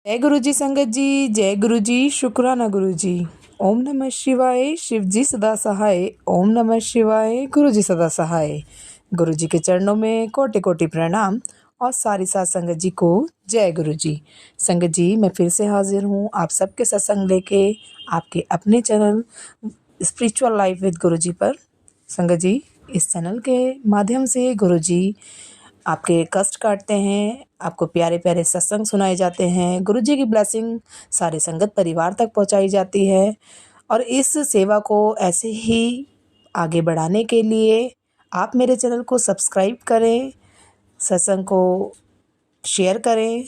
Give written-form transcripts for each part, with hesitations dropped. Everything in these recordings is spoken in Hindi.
जय गुरु जी संगत जी, जय गुरु जी, शुक्राना गुरु जी। ओम नमः शिवाय, शिव जी सदा सहाय। ओम नमः शिवाय, गुरु जी सदा सहाय। गुरु जी के चरणों में कोटि कोटि प्रणाम और सारी साथ संगत जी को जय गुरु जी। संगत जी, मैं फिर से हाजिर हूँ आप सबके सत्संग लेके आपके अपने चैनल स्पिरिचुअल लाइफ विद गुरु जी पर। संगत जी, इस चैनल के माध्यम से गुरु जी आपके कष्ट काटते हैं, आपको प्यारे प्यारे सत्संग सुनाए जाते हैं, गुरु जी की ब्लेसिंग सारे संगत परिवार तक पहुंचाई जाती है। और इस सेवा को ऐसे ही आगे बढ़ाने के लिए आप मेरे चैनल को सब्सक्राइब करें, सत्संग को शेयर करें,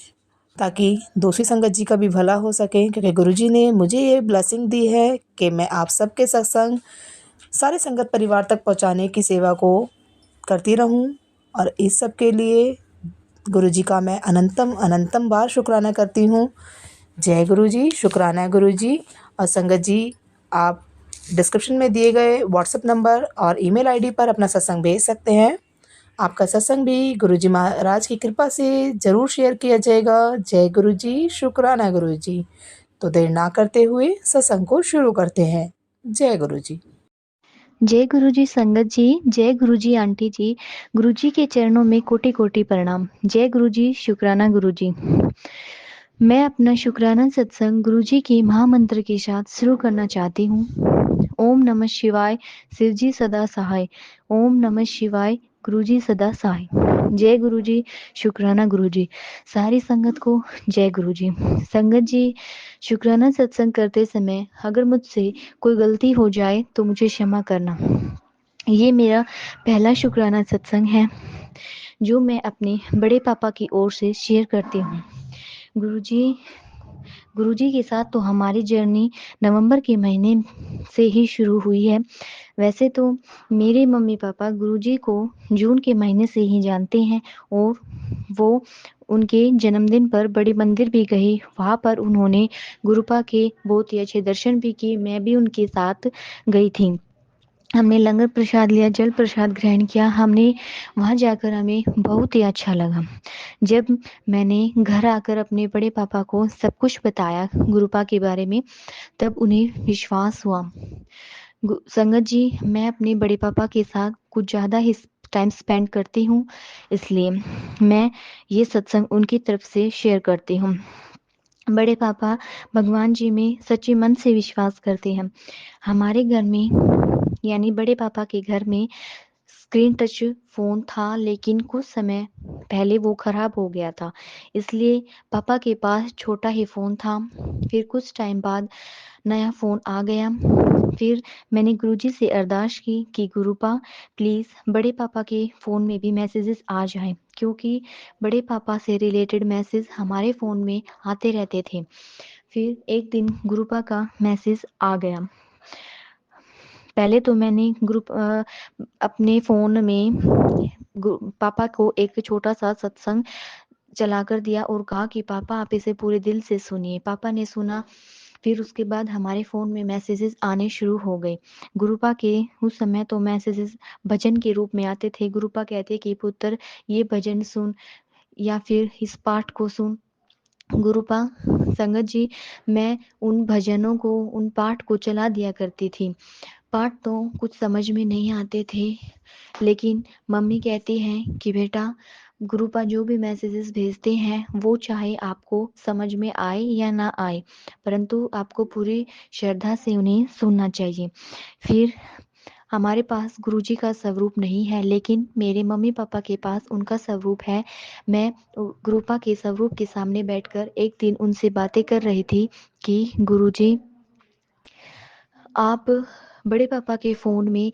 ताकि दूसरी संगत जी का भी भला हो सके। क्योंकि गुरु जी ने मुझे ये ब्लेसिंग दी है कि मैं आप सबके सत्संग सारे संगत परिवार तक पहुंचाने की सेवा को करती रहूं। और इस सब के लिए गुरु जी का मैं अनंतम अनंतम बार शुक्राना करती हूँ। जय गुरु जी, शुक्राना गुरु जी। और संगत जी, आप डिस्क्रिप्शन में दिए गए व्हाट्सएप नंबर और ईमेल आईडी पर अपना सत्संग भेज सकते हैं। आपका सत्संग भी गुरु जी महाराज की कृपा से ज़रूर शेयर किया जाएगा। जय गुरु जी, शुक्राना गुरु जी। तो देर ना करते हुए सत्संग को शुरू करते हैं। जय गुरु जी। जय गुरु जी संगत जी, जय गुरु जी आंटी जी। गुरु जी के चरणों में कोटि कोटि प्रणाम। जय गुरु जी, शुक्राना गुरु जी। मैं अपना शुक्राना सत्संग गुरु जी के महामंत्र के साथ शुरू करना चाहती हूँ। ओम नमः शिवाय, शिव जी सदा सहाय। ओम नमः शिवाय, गुरु जी सदा सहाय। जय गुरु जी, शुक्राना गुरु जी। सारी संगत को जय गुरु जी। संगत जी, शुक्राना सत्संग करते समय अगर मुझसे कोई गलती हो जाए तो मुझे क्षमा करना। ये मेरा पहला शुक्राना सत्संग है जो मैं अपने बड़े पापा की ओर से शेयर करती हूँ। गुरुजी के साथ तो हमारी जर्नी नवंबर के महीने से ही शुरू हुई है। वैसे तो मेरे मम्मी पापा गुरुजी को जून के महीने से ही जानते हैं और वो उनके जन्मदिन पर बड़े मंदिर भी गए। वहाँ पर उन्होंने गुरुपा के बहुत ही अच्छे दर्शन भी किए। मैं भी उनके साथ गई थी। हमने लंगर प्रसाद लिया, जल प्रसाद ग्रहण किया। हमने वहाँ जाकर हमें बहुत ही अच्छा लगा। जब मैंने घर आकर अपने बड़े पापा को सब कुछ बताया गुरुपा के बारे में, तब उन्हें विश्वास हुआ। संगत जी, मैं अपने बड़े पापा के साथ कुछ ज़्यादा ही टाइम स्पेंड करती हूँ, इसलिए मैं ये सत्संग उनकी तरफ से शेयर करती हूँ। बड़े पापा भगवान जी में सच्चे मन से विश्वास करते हैं। हमारे घर में यानी बड़े पापा के घर में स्क्रीन टच फ़ोन था, लेकिन कुछ समय पहले वो ख़राब हो गया था, इसलिए पापा के पास छोटा ही फ़ोन था। फिर कुछ टाइम बाद नया फ़ोन आ गया। फिर मैंने गुरुजी से अरदास की कि गुरुपा प्लीज़ बड़े पापा के फ़ोन में भी मैसेजेस आ जाएँ, क्योंकि बड़े पापा से रिलेटेड मैसेज हमारे फ़ोन में आते रहते थे। फिर एक दिन गुरुपा का मैसेज आ गया। पहले तो मैंने अपने फ़ोन में पापा को एक छोटा-सा सत्संग चलाकर दिया और कहा कि पापा आप इसे पूरे दिल से सुनिए। पापा ने सुना। फिर उसके बाद हमारे फ़ोन में मैसेजेस आने शुरू हो गए। गुरुपा के उस समय तो मैसेजेस भजन के रूप में आते थे। गुरुपा कहते कि पुत्र ये भजन सुन या फिर इस पाठ को सुन। गुरुपा संगत जी, मैं उन भजनों को, उन पाठ को चला दिया करती थी। पाठ तो कुछ समझ में नहीं आते थे, लेकिन मम्मी कहती हैं कि बेटा गुरुपा जो भी मैसेजेस भेजते हैं वो चाहे आपको समझ में आए या ना आए, परंतु आपको पूरी श्रद्धा से उन्हें सुनना चाहिए। फिर हमारे पास गुरुजी का स्वरूप नहीं है, लेकिन मेरे मम्मी पापा के पास उनका स्वरूप है। मैं गुरुपा के स्वरूप के सामने बैठकर एक दिन उनसे बातें कर रही थी कि गुरुजी आप बड़े पापा के फ़ोन में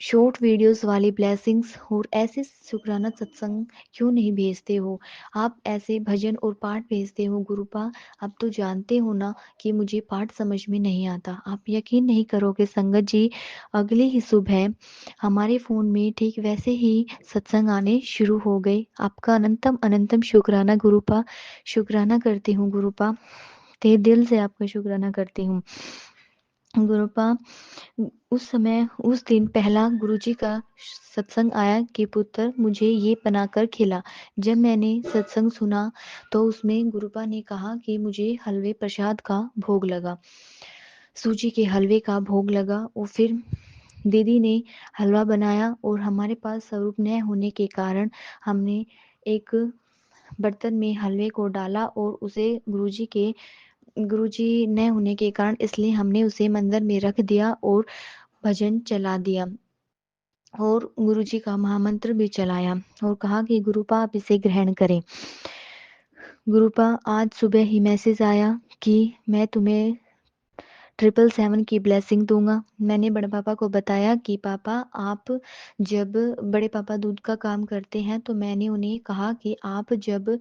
शॉर्ट वीडियोस वाली ब्लेसिंग्स और ऐसे शुक्राना सत्संग क्यों नहीं भेजते हो? आप ऐसे भजन और पाठ भेजते हो गुरुपा। आप तो जानते हो ना कि मुझे पाठ समझ में नहीं आता। आप यकीन नहीं करोगे संगत जी, अगली ही सुबह हमारे फ़ोन में ठीक वैसे ही सत्संग आने शुरू हो गए। आपका अनंतम अनंतम शुक्राना गुरुपा। शुक्राना करती हूँ गुरुपा, तहे दिल से आपका शुक्राना करती हूँ। गुरुपा उस समय उस दिन पहला गुरुजी का सत्संग आया कि पुत्र मुझे ये बनाकर खिला। जब मैंने सत्संग सुना तो उसमें गुरुपा ने कहा कि मुझे हलवे प्रसाद का भोग लगा, सूजी के हलवे का भोग लगा। और फिर दीदी ने हलवा बनाया और हमारे पास स्वरूप न होने के कारण हमने एक बर्तन में हलवे को डाला और उसे गुरुजी न होने के कारण इसलिए हमने उसे मंदिर में रख दिया और भजन चला दिया और गुरुजी का महामंत्र भी चलाया और कहा कि गुरुपा आप इसे ग्रहण करें। गुरुपा आज सुबह ही मैसेज आया कि मैं तुम्हें 777 की ब्लेसिंग दूंगा। मैंने बड़े पापा को बताया कि पापा आप जब बड़े पापा दूध का काम करते हैं तो मैंने उन्हें कहा कि आप जब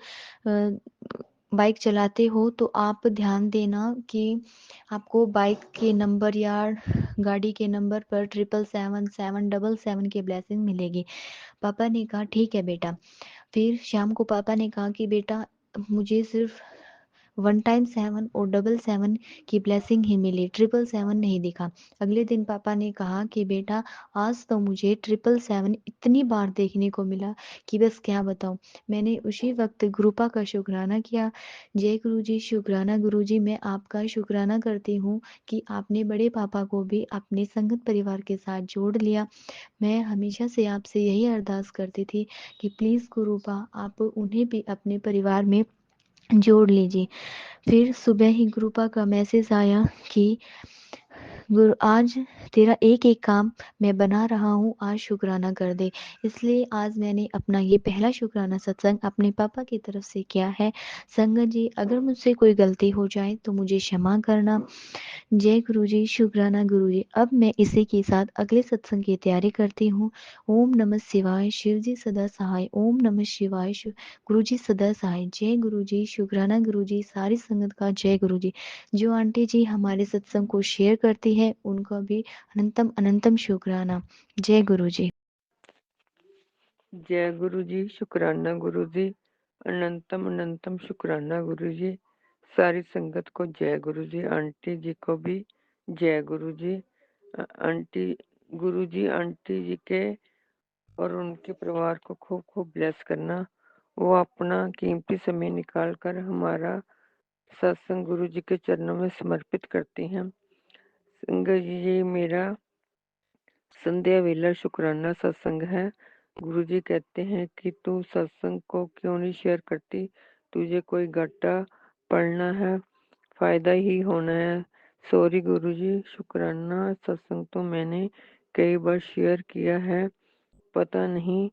बाइक चलाते हो तो आप ध्यान देना कि आपको बाइक के नंबर या गाड़ी के नंबर पर 777 777 की ब्लेसिंग मिलेगी। पापा ने कहा ठीक है बेटा। फिर शाम को पापा ने कहा कि बेटा मुझे सिर्फ 1 टाइम 7 और 777 की ब्लेसिंग ही मिली, 777 नहीं दिखा। अगले दिन पापा ने कहा कि बेटा आज तो मुझे 777 इतनी बार देखने को मिला कि बस क्या बताऊं। मैंने उसी वक्त गुरुपा का शुक्राना किया। जय गुरु जी, शुक्राना गुरु जी। मैं आपका शुक्राना करती हूँ कि आपने बड़े पापा को भी अपने संगत परिवार के साथ जोड़ लिया। मैं हमेशा से आपसे यही अरदास करती थी कि प्लीज़ गुरुपा आप उन्हें भी अपने परिवार में जोड़ लीजिए। फिर सुबह ही गुरुपा का मैसेज आया कि गुरु आज तेरा एक एक काम मैं बना रहा हूँ, आज शुक्राना कर दे। इसलिए आज मैंने अपना ये पहला शुक्राना सत्संग अपने पापा की तरफ से किया है। संगत जी अगर मुझसे कोई गलती हो जाए तो मुझे क्षमा करना। जय गुरु जी, शुक्राना गुरु जी। अब मैं इसी के साथ अगले सत्संग की तैयारी करती हूँ। ओम नमः शिवाय, शिव जी सदा सहाय। ओम नमः शिवाय, गुरु जी सदा सहाय। जय गुरु जी, शुक्राना गुरु जी। सारी संगत का जय गुरु जी। जो आंटी जी हमारे सत्संग को शेयर करती है उनका भी अनंतम अनंतम शुक्राना। जय गुरु जी। जय गुरु जी, शुक्राना गुरु जी, अनंतम अनंतम शुक्राना गुरु जी। सारी संगत को जय गुरु जी, आंटी जी को भी जय गुरु जी। आंटी गुरु जी आंटी जी के और उनके परिवार को खूब खूब ब्लेस करना। वो अपना कीमती समय निकाल कर हमारा सत्संग गुरु जी के चरणों में समर्पित करती हैं। संगत जी ये मेरा संध्या वेला शुक्राना सत्संग है। गुरुजी कहते हैं कि तू सत्संग को क्यों नहीं शेयर करती, तुझे कोई घाटा पड़ना है, फायदा ही होना है। सॉरी गुरुजी, शुक्राना सत्संग तो मैंने कई बार शेयर किया है, पता नहीं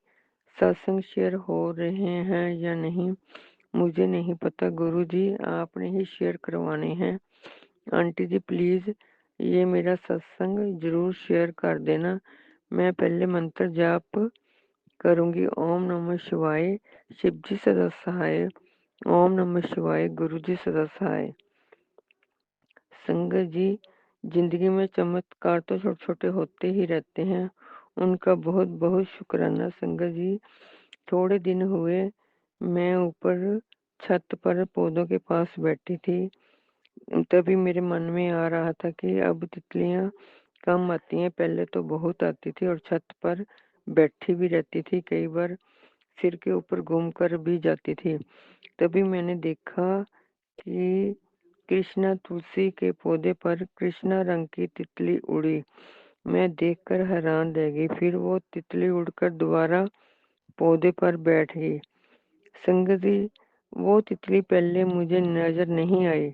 सत्संग शेयर हो रहे हैं या नहीं, मुझे नहीं पता गुरुजी, आपने ही शेयर करवाने हैं। आंटी जी प्लीज ये मेरा सत्संग जरूर शेयर कर देना। मैं पहले मंत्र जाप करूंगी। ओम नमः शिवाय, शिव जी सदा सहाय। ओम नमः शिवाय, गुरु जी सदा सहाय। संगत जी जिंदगी में चमत्कार तो छोटे छोटे होते ही रहते हैं, उनका बहुत बहुत शुक्राना। संगत जी थोड़े दिन हुए मैं ऊपर छत पर पौधों के पास बैठी थी, तभी मेरे मन में आ रहा था कि अब तितलियां कम आती हैं, पहले तो बहुत आती थी और छत पर बैठी भी रहती थी, कई बार सिर के ऊपर घूमकर भी जाती थी। तभी मैंने देखा कि कृष्णा तुलसी के पौधे पर कृष्णा रंग की तितली उड़ी। मैं देखकर हैरान रह गई। फिर वो तितली उड़कर दोबारा पौधे पर बैठ गई। संगत जी वो तितली पहले मुझे नजर नहीं आई,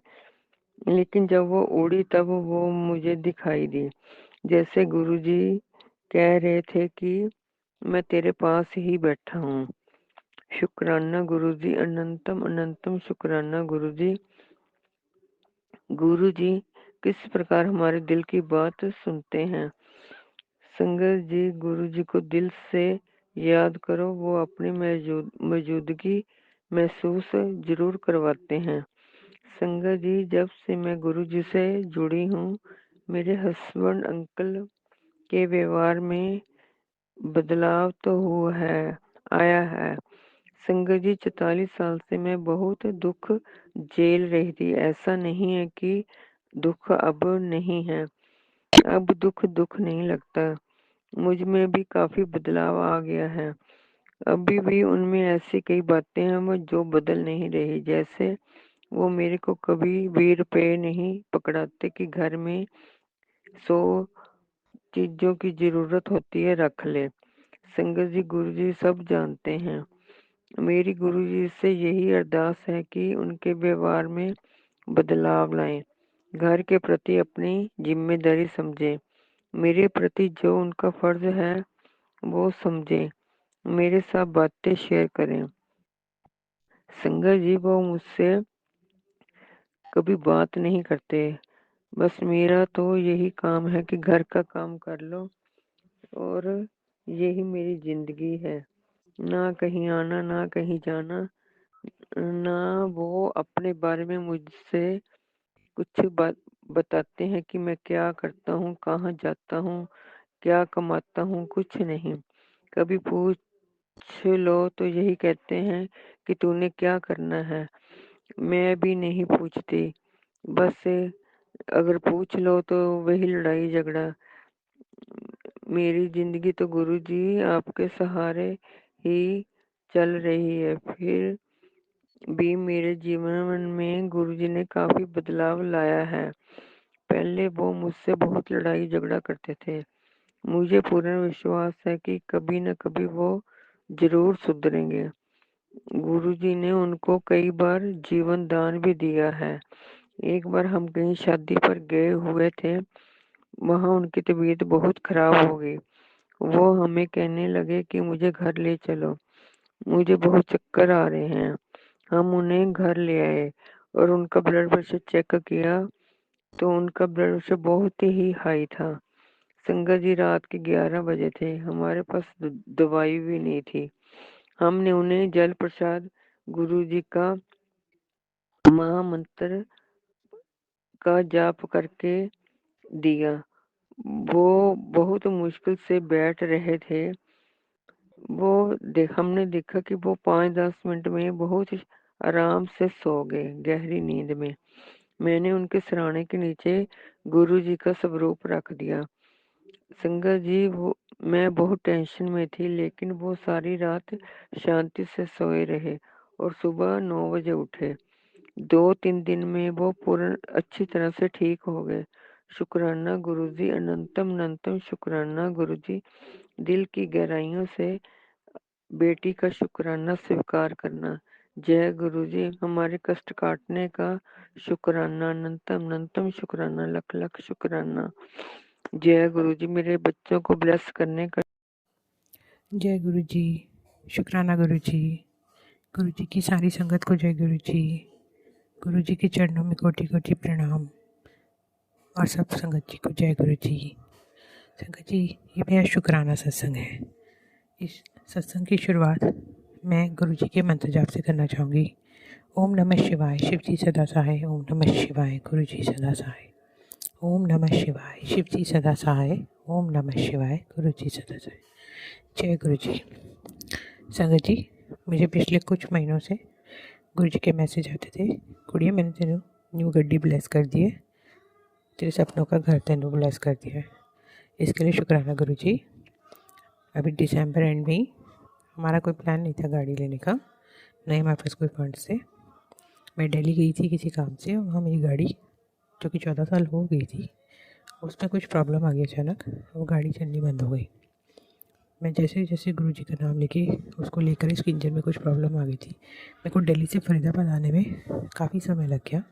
लेकिन जब वो उड़ी तब वो मुझे दिखाई दी, जैसे गुरुजी कह रहे थे कि मैं तेरे पास ही बैठा हूँ। शुक्राना गुरुजी, अनंतम अनंतम शुक्राना गुरुजी। गुरुजी किस प्रकार हमारे दिल की बात सुनते हैं। संगत जी गुरुजी को दिल से याद करो, वो अपनी मौजूदगी महसूस जरूर करवाते हैं। संगत जी जब से मैं गुरुजी से जुड़ी हूँ, मेरे हस्बैंड अंकल के व्यवहार में बदलाव तो हुआ है, आया है। संगत जी 44 साल से मैं बहुत दुख झेल रही थी, ऐसा नहीं है कि दुख अब नहीं है, अब दुख दुख नहीं लगता। मुझ में भी काफी बदलाव आ गया है। अभी भी उनमें ऐसी कई बातें हैं वो जो बदल नहीं रही। जैसे वो मेरे को कभी भी रुपए नहीं पकड़ाते कि घर में 100 चीजों की जरूरत होती है, रख ले। संगत जी, गुरुजी सब जानते हैं। मेरी गुरुजी से यही अरदास है कि उनके व्यवहार में बदलाव लाएं, घर के प्रति अपनी जिम्मेदारी समझें, मेरे प्रति जो उनका फर्ज है वो समझें, मेरे साथ बातें शेयर करें। संगत जी, वो मुझसे कभी बात नहीं करते। बस मेरा तो यही काम है कि घर का काम कर लो, और यही मेरी जिंदगी है। ना कहीं आना, ना कहीं जाना, ना वो अपने बारे में मुझसे कुछ बात बताते हैं कि मैं क्या करता हूँ, कहाँ जाता हूँ, क्या कमाता हूँ, कुछ नहीं। कभी पूछ लो तो यही कहते हैं कि तूने क्या करना है। मैं भी नहीं पूछती, बस अगर पूछ लो तो वही लड़ाई झगड़ा। मेरी जिंदगी तो गुरुजी आपके सहारे ही चल रही है। फिर भी मेरे जीवन में गुरुजी ने काफी बदलाव लाया है। पहले वो मुझसे बहुत लड़ाई झगड़ा करते थे। मुझे पूर्ण विश्वास है कि कभी न कभी वो जरूर सुधरेंगे। गुरुजी ने उनको कई बार जीवन दान भी दिया है। एक बार हम कहीं शादी पर गए हुए थे, वहां उनकी तबीयत बहुत खराब हो गई। वो हमें कहने लगे कि मुझे घर ले चलो, मुझे बहुत चक्कर आ रहे हैं। हम उन्हें घर ले आए और उनका ब्लड प्रेशर चेक किया तो उनका ब्लड प्रेशर बहुत ही हाई था। संगत जी, रात के 11 बजे थे, हमारे पास दवाई भी नहीं थी। हमने उन्हें जल प्रसाद गुरु जी का महामंत्र का जाप करके दिया। वो बहुत मुश्किल से बैठ रहे थे। हमने देखा कि वो 5-10 मिनट में बहुत आराम से सो गए, गहरी नींद में। मैंने उनके सिरहाने के नीचे गुरु जी का स्वरूप रख दिया। संगत जी, मैं बहुत टेंशन में थी, लेकिन वो सारी रात शांति से सोए रहे और सुबह 9 बजे उठे। 2-3 दिन में वो पूर्ण अच्छी तरह से ठीक हो गए। शुक्राना गुरुजी, अनंतम अनंतम शुक्राना गुरुजी। दिल की गहराइयों से बेटी का शुक्राना स्वीकार करना। जय गुरुजी, हमारे कष्ट काटने का शुक्राना, अनंतम अनंतम शुक्राना, लख लख शुक्राना। जय गुरुजी, मेरे बच्चों को ब्लेस करने का। जय गुरु जी, शुक्राना गुरु जी की सारी संगत को जय गुरु जी के चरणों में कोटि कोटि प्रणाम, और सब संगत जी को जय गुरु जी। संगत जी, ये मेरा शुक्राना सत्संग है। इस सत्संग की शुरुआत मैं गुरु जी के मंत्र जाप से करना चाहूँगी। ओम नमः शिवाय, शिव जी सदा सहाय। ओम नमः शिवाय, गुरु जी सदा सहाय। ओम नमः शिवाय, शिव जी सदा सहाय। ओम नमः शिवाय, गुरु जी सदा सहाय। जय गुरु जी। संगत जी, मुझे पिछले कुछ महीनों से गुरु जी के मैसेज आते थे, कुड़िया मैंने तेनू न्यू गड्डी ब्लेस कर दी है, तेरे सपनों का घर तेनू ब्लेस कर दिया है। इसके लिए शुक्राना गुरु जी। अभी दिसंबर एंड में ही हमारा कोई प्लान नहीं था गाड़ी लेने का, नहीं हमारे पास कोई फंड से। मैं दिल्ली गई थी किसी काम से, और वहाँ मेरी गाड़ी जो कि 14 साल हो गई थी, उसमें कुछ प्रॉब्लम आ गई अचानक, वो गाड़ी चलनी बंद हो गई। मैं जैसे जैसे गुरु जी का नाम लेके उसको लेकर, इसके इंजन में कुछ प्रॉब्लम आ गई थी। मेरे को दिल्ली से फरीदाबाद आने में काफ़ी समय लग गया,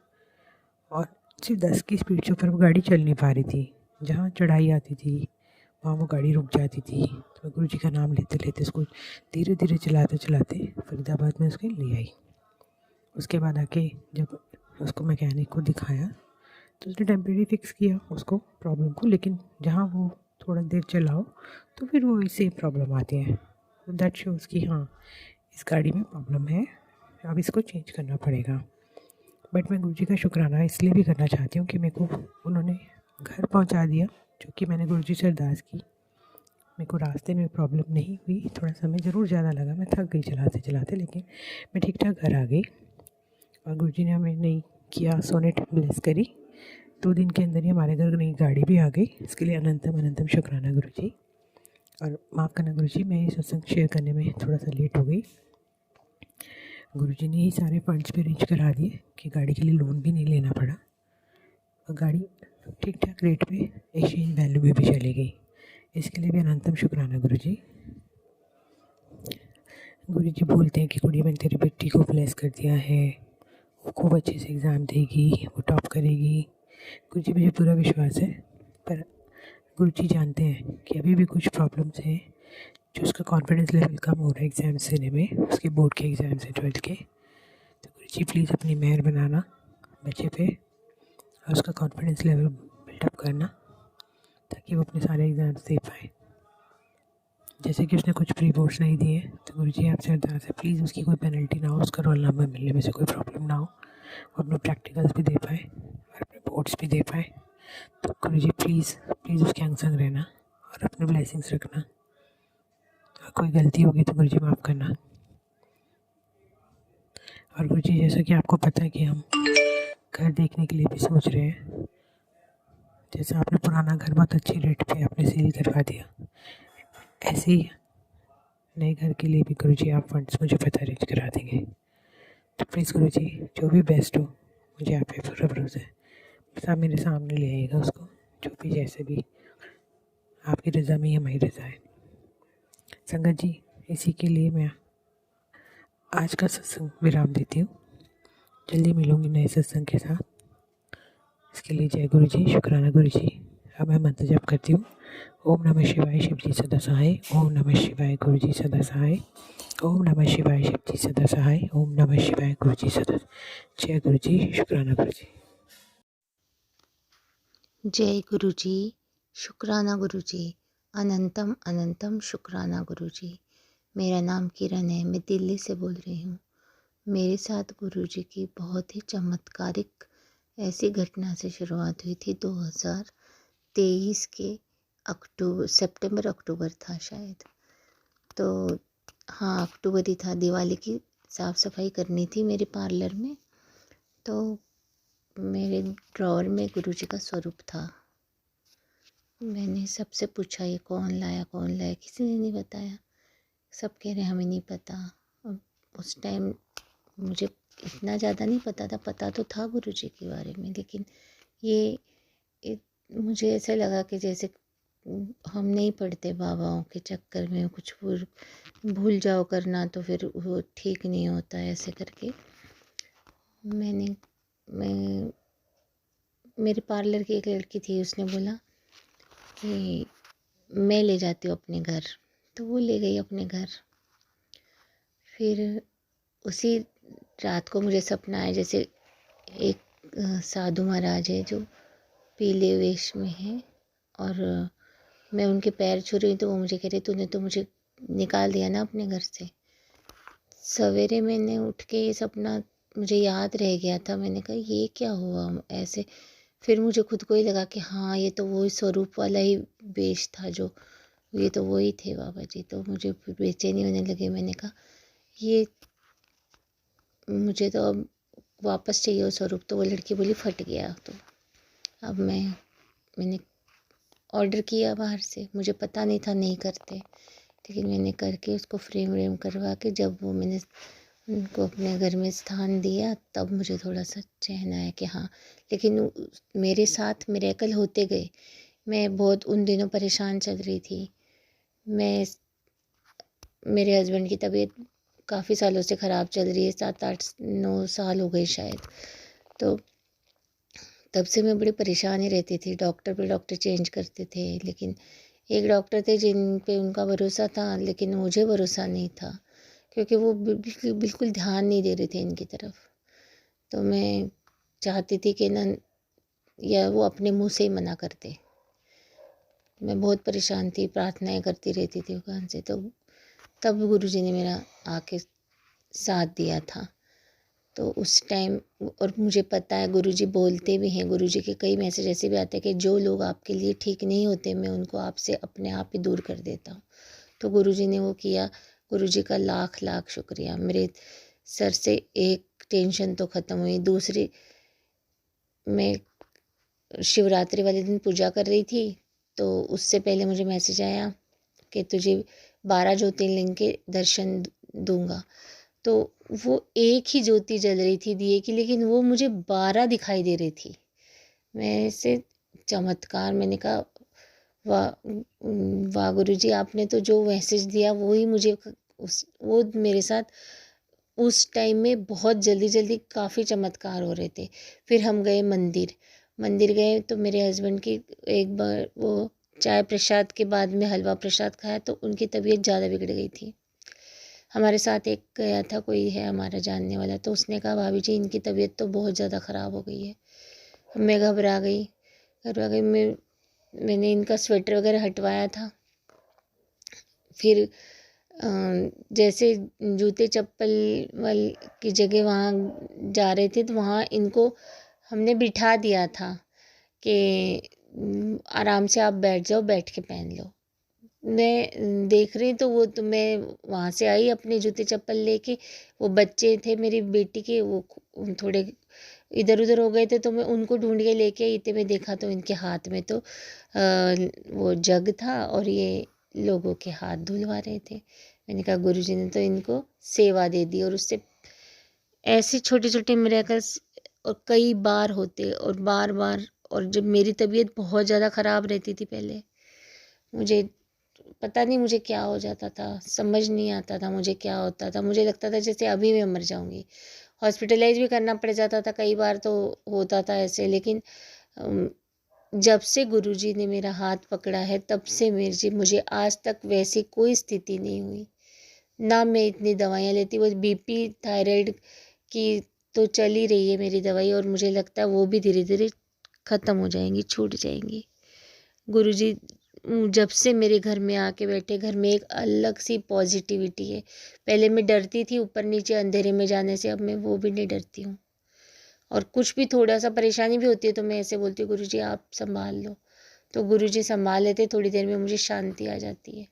और सिर्फ 10 की स्पीड से ऊपर वो गाड़ी चल नहीं पा रही थी। जहाँ चढ़ाई आती थी वहाँ वो गाड़ी रुक जाती थी। तो मैं गुरु जी का नाम लेते लेते उसको धीरे धीरे चलाते चलाते फरीदाबाद में उसके ले आई। उसके बाद आके जब उसको मैकेनिक को दिखाया तो उसने टेम्परेरी फिक्स किया उसको प्रॉब्लम को, लेकिन जहाँ वो थोड़ा देर चलाओ तो फिर वो ऐसे प्रॉब्लम आती है। तो दैट शोज़ कि हाँ, इस गाड़ी में प्रॉब्लम है, अब इसको चेंज करना पड़ेगा। बट मैं गुरु जी का शुक्राना इसलिए भी करना चाहती हूँ कि मेरे को उन्होंने घर पहुँचा दिया, जो कि मैंने गुरु जी से अरदास की। मेरे को रास्ते में प्रॉब्लम नहीं हुई, थोड़ा समय ज़रूर ज़्यादा लगा, मैं थक गई चलाते चलाते, लेकिन मैं ठीक ठाक घर आ गई। और गुरु जी ने हमें नहीं किया सोनेट ब्लेस करी, 2 दिन के अंदर ही हमारे घर नई गाड़ी भी आ गई। इसके लिए अनंतम अनंतम शुक्राना गुरुजी। और माफ़ करना गुरुजी, मैं ये सत्संग शेयर करने में थोड़ा सा लेट हो गई। गुरुजी ने ही सारे फंड्स भी अरेंज करा दिए कि गाड़ी के लिए लोन भी नहीं लेना पड़ा और गाड़ी ठीक ठाक रेट पे एक्सचेंज वैल्यू में भी चली गई। इसके लिए भी अनंतम शुक्राना गुरुजी। गुरुजी बोलते हैं कि कुड़ी मैंने तेरी बेटी को ब्लेस कर दिया है, वो खूब अच्छे से एग्ज़ाम देगी, वो टॉप करेगी। गुरुजी मुझे पूरा विश्वास है, पर गुरुजी जानते हैं कि अभी भी कुछ प्रॉब्लम्स हैं जो उसका कॉन्फिडेंस लेवल कम हो रहा है एग्ज़ाम्स देने में, उसके बोर्ड के एग्ज़ाम्स हैं 12th के। तो गुरुजी प्लीज़ अपनी मेहर बनाना बच्चे पे और उसका कॉन्फिडेंस लेवल बिल्डअप करना ताकि वो अपने सारे एग्ज़ाम्स दे पाए। जैसे कि उसने कुछ प्री बोर्ड्स नहीं दिए, तो गुरुजी आपसे अरदास है प्लीज़ उसकी कोई पेनल्टी ना हो, उसका रोल नंबर मिलने में से कोई प्रॉब्लम ना हो, वो अपने प्रैक्टिकल्स भी दे पाए और अपने बोर्ड्स भी दे पाए। तो गुरुजी प्लीज़ प्लीज़ उसके अंग संग रहना और अपने ब्लेसिंग्स रखना। और कोई गलती होगी तो गुरुजी माफ़ करना। और गुरुजी जैसा कि आपको पता है कि हम घर देखने के लिए भी सोच रहे हैं, जैसे आपने पुराना घर बहुत अच्छी रेट पे आपने सेल करवा दिया, ऐसे ही नए घर के लिए भी गुरुजी आप फंड्स मुझे पता अरेंज करा देंगे। तो प्लीज़ गुरुजी जो भी बेस्ट हो, मुझे आप पे पूरा भरोसा है, बस आप मेरे सामने ले आइएगा उसको, जो भी जैसे भी आपकी रज़ा में ही हमारी रज़ा है। संगत जी, इसी के लिए मैं आज का सत्संग विराम देती हूँ। जल्दी मिलूँगी नए सत्संग के साथ। इसके लिए जय गुरु जी, शुक्राना गुरु जी। अब मैं मंत्र जप करती हूँ। ओम नमः शिवाय शिव जी सदा सहाय। ओम नमः शिवाय गुरु जी सदा सहाय। ओम नमः शिवाय शिव जी सदा सहाय। ओम नमः शिवाय गुरु जी सदा। जय गुरु जी, शुक्राना गुरु जी। जय गुरु जी, शुक्राना गुरु जी, अनंतम अनंतम शुक्राना गुरु जी। मेरा नाम किरण है, मैं दिल्ली से बोल रही हूँ। मेरे साथ गुरु जी की बहुत ही चमत्कारिक ऐसी घटना से शुरुआत हुई थी। 2023 के सितंबर अक्टूबर था शायद, तो हाँ अक्टूबर ही था। दिवाली की साफ़ सफाई करनी थी मेरे पार्लर में, तो मेरे ड्रॉअर में गुरु जी का स्वरूप था। मैंने सबसे पूछा ये कौन लाया, किसी ने नहीं बताया। सब कह रहे हमें नहीं पता। अब उस टाइम मुझे इतना ज़्यादा नहीं पता था, पता तो था गुरु जी के बारे में, लेकिन ये मुझे ऐसा लगा कि जैसे हम नहीं पढ़ते बाबाओं के चक्कर में, कुछ भूल जाओ करना तो फिर वो ठीक नहीं होता है, ऐसे करके मैं मेरे पार्लर की एक लड़की थी, उसने बोला कि मैं ले जाती हूँ अपने घर, तो वो ले गई अपने घर। फिर उसी रात को मुझे सपना आया जैसे एक साधु महाराज है जो पीले वेश में है और मैं उनके पैर छू रही हूँ, तो वो मुझे कह रहे तूने तो मुझे निकाल दिया ना अपने घर से। सवेरे मैंने उठ के ये सपना मुझे याद रह गया था। मैंने कहा ये क्या हुआ ऐसे। फिर मुझे खुद को ही लगा कि हाँ ये तो वही स्वरूप वाला ही वेश था, जो ये तो वही थे बाबा जी। तो मुझे फिर बेचैनी होने लगी। मैंने कहा ये मुझे तो अब वापस चाहिए वो स्वरूप। तो वो लड़की बोली फट गया। तो अब मैंने ऑर्डर किया बाहर से, मुझे पता नहीं था नहीं करते, लेकिन मैंने करके उसको फ्रेम व्रेम करवा के जब वो मैंने उनको अपने घर में स्थान दिया, तब मुझे थोड़ा सा चैन आया कि हाँ। लेकिन मेरे साथ मिरेकल होते गए। मैं बहुत उन दिनों परेशान चल रही थी। मेरे हस्बैंड की तबीयत काफ़ी सालों से ख़राब चल रही है, 7-8-9 साल हो गए शायद। तो तब से मैं बड़ी परेशान ही रहती थी। डॉक्टर पे डॉक्टर चेंज करते थे, लेकिन एक डॉक्टर थे जिन पे उनका भरोसा था, लेकिन मुझे भरोसा नहीं था, क्योंकि वो बिल्कुल ध्यान नहीं दे रहे थे इनकी तरफ। तो मैं चाहती थी कि ना या वो अपने मुँह से ही मना कर दे। मैं बहुत परेशान थी, प्रार्थनाएं करती रहती थी भगवान से। तो तब गुरुजी ने मेरा आके साथ दिया था। तो उस टाइम, और मुझे पता है गुरुजी बोलते भी हैं, गुरुजी के कई मैसेज ऐसे भी आते हैं कि जो लोग आपके लिए ठीक नहीं होते, मैं उनको आपसे अपने आप ही दूर कर देता हूँ। तो गुरुजी ने वो किया। गुरुजी का लाख लाख शुक्रिया। मेरे सर से एक टेंशन तो ख़त्म हुई। दूसरी, मैं शिवरात्रि वाले दिन पूजा कर रही थी, तो उससे पहले मुझे मैसेज आया कि तुझे 12 ज्योतिर्लिंग के दर्शन दूंगा। तो वो एक ही ज्योति जल रही थी दिए की, लेकिन वो मुझे 12 दिखाई दे रही थी। मैं इसे चमत्कार, मैंने कहा वाह, वाह गुरुजी, आपने तो जो मैसेज दिया वो ही मुझे वो मेरे साथ उस टाइम में बहुत जल्दी जल्दी काफ़ी चमत्कार हो रहे थे। फिर हम गए मंदिर गए, तो मेरे हस्बैंड की एक बार वो चाय प्रसाद के बाद में हलवा प्रसाद खाया, तो उनकी तबीयत ज़्यादा बिगड़ गई थी। हमारे साथ एक गया था, कोई है हमारा जानने वाला, तो उसने कहा भाभी जी इनकी तबीयत तो बहुत ज़्यादा ख़राब हो गई है। मैं घबरा गई। मैंने इनका स्वेटर वगैरह हटवाया था। फिर जैसे जूते चप्पल की जगह वहाँ जा रहे थे, तो वहाँ इनको हमने बिठा दिया था कि आराम से आप बैठ जाओ, बैठ के पहन लो। मैं देख रही तो मैं वहाँ से आई अपने जूते चप्पल लेके। वो बच्चे थे मेरी बेटी के, वो थोड़े इधर उधर हो गए थे, तो मैं उनको ढूंढ के लेके आई थी। मैं देखा तो इनके हाथ में तो वो जग था और ये लोगों के हाथ धुलवा रहे थे। मैंने कहा गुरुजी ने तो इनको सेवा दे दी। और उससे ऐसे छोटे छोटे मिरेकल्स और कई बार होते और बार बार। और जब मेरी तबीयत बहुत ज़्यादा ख़राब रहती थी पहले, मुझे पता नहीं मुझे क्या हो जाता था, समझ नहीं आता था मुझे क्या होता था। मुझे लगता था जैसे अभी मैं मर जाऊंगी। हॉस्पिटलाइज भी करना पड़ जाता था कई बार, तो होता था ऐसे। लेकिन जब से गुरुजी ने मेरा हाथ पकड़ा है, तब से मुझे आज तक वैसी कोई स्थिति नहीं हुई। ना मैं इतनी दवाइयाँ लेती, वो बीपी थायराइड की तो चल ही रही है मेरी दवाई, और मुझे लगता है वो भी धीरे धीरे ख़त्म हो जाएंगी, छूट जाएंगी। गुरुजी जब से मेरे घर में आके बैठे, घर में एक अलग सी पॉजिटिविटी है। पहले मैं डरती थी ऊपर नीचे अंधेरे में जाने से, अब मैं वो भी नहीं डरती हूँ। और कुछ भी थोड़ा सा परेशानी भी होती है तो मैं ऐसे बोलती हूँ गुरुजी आप संभाल लो, तो गुरुजी संभाल लेते। थोड़ी देर में मुझे शांति आ जाती है।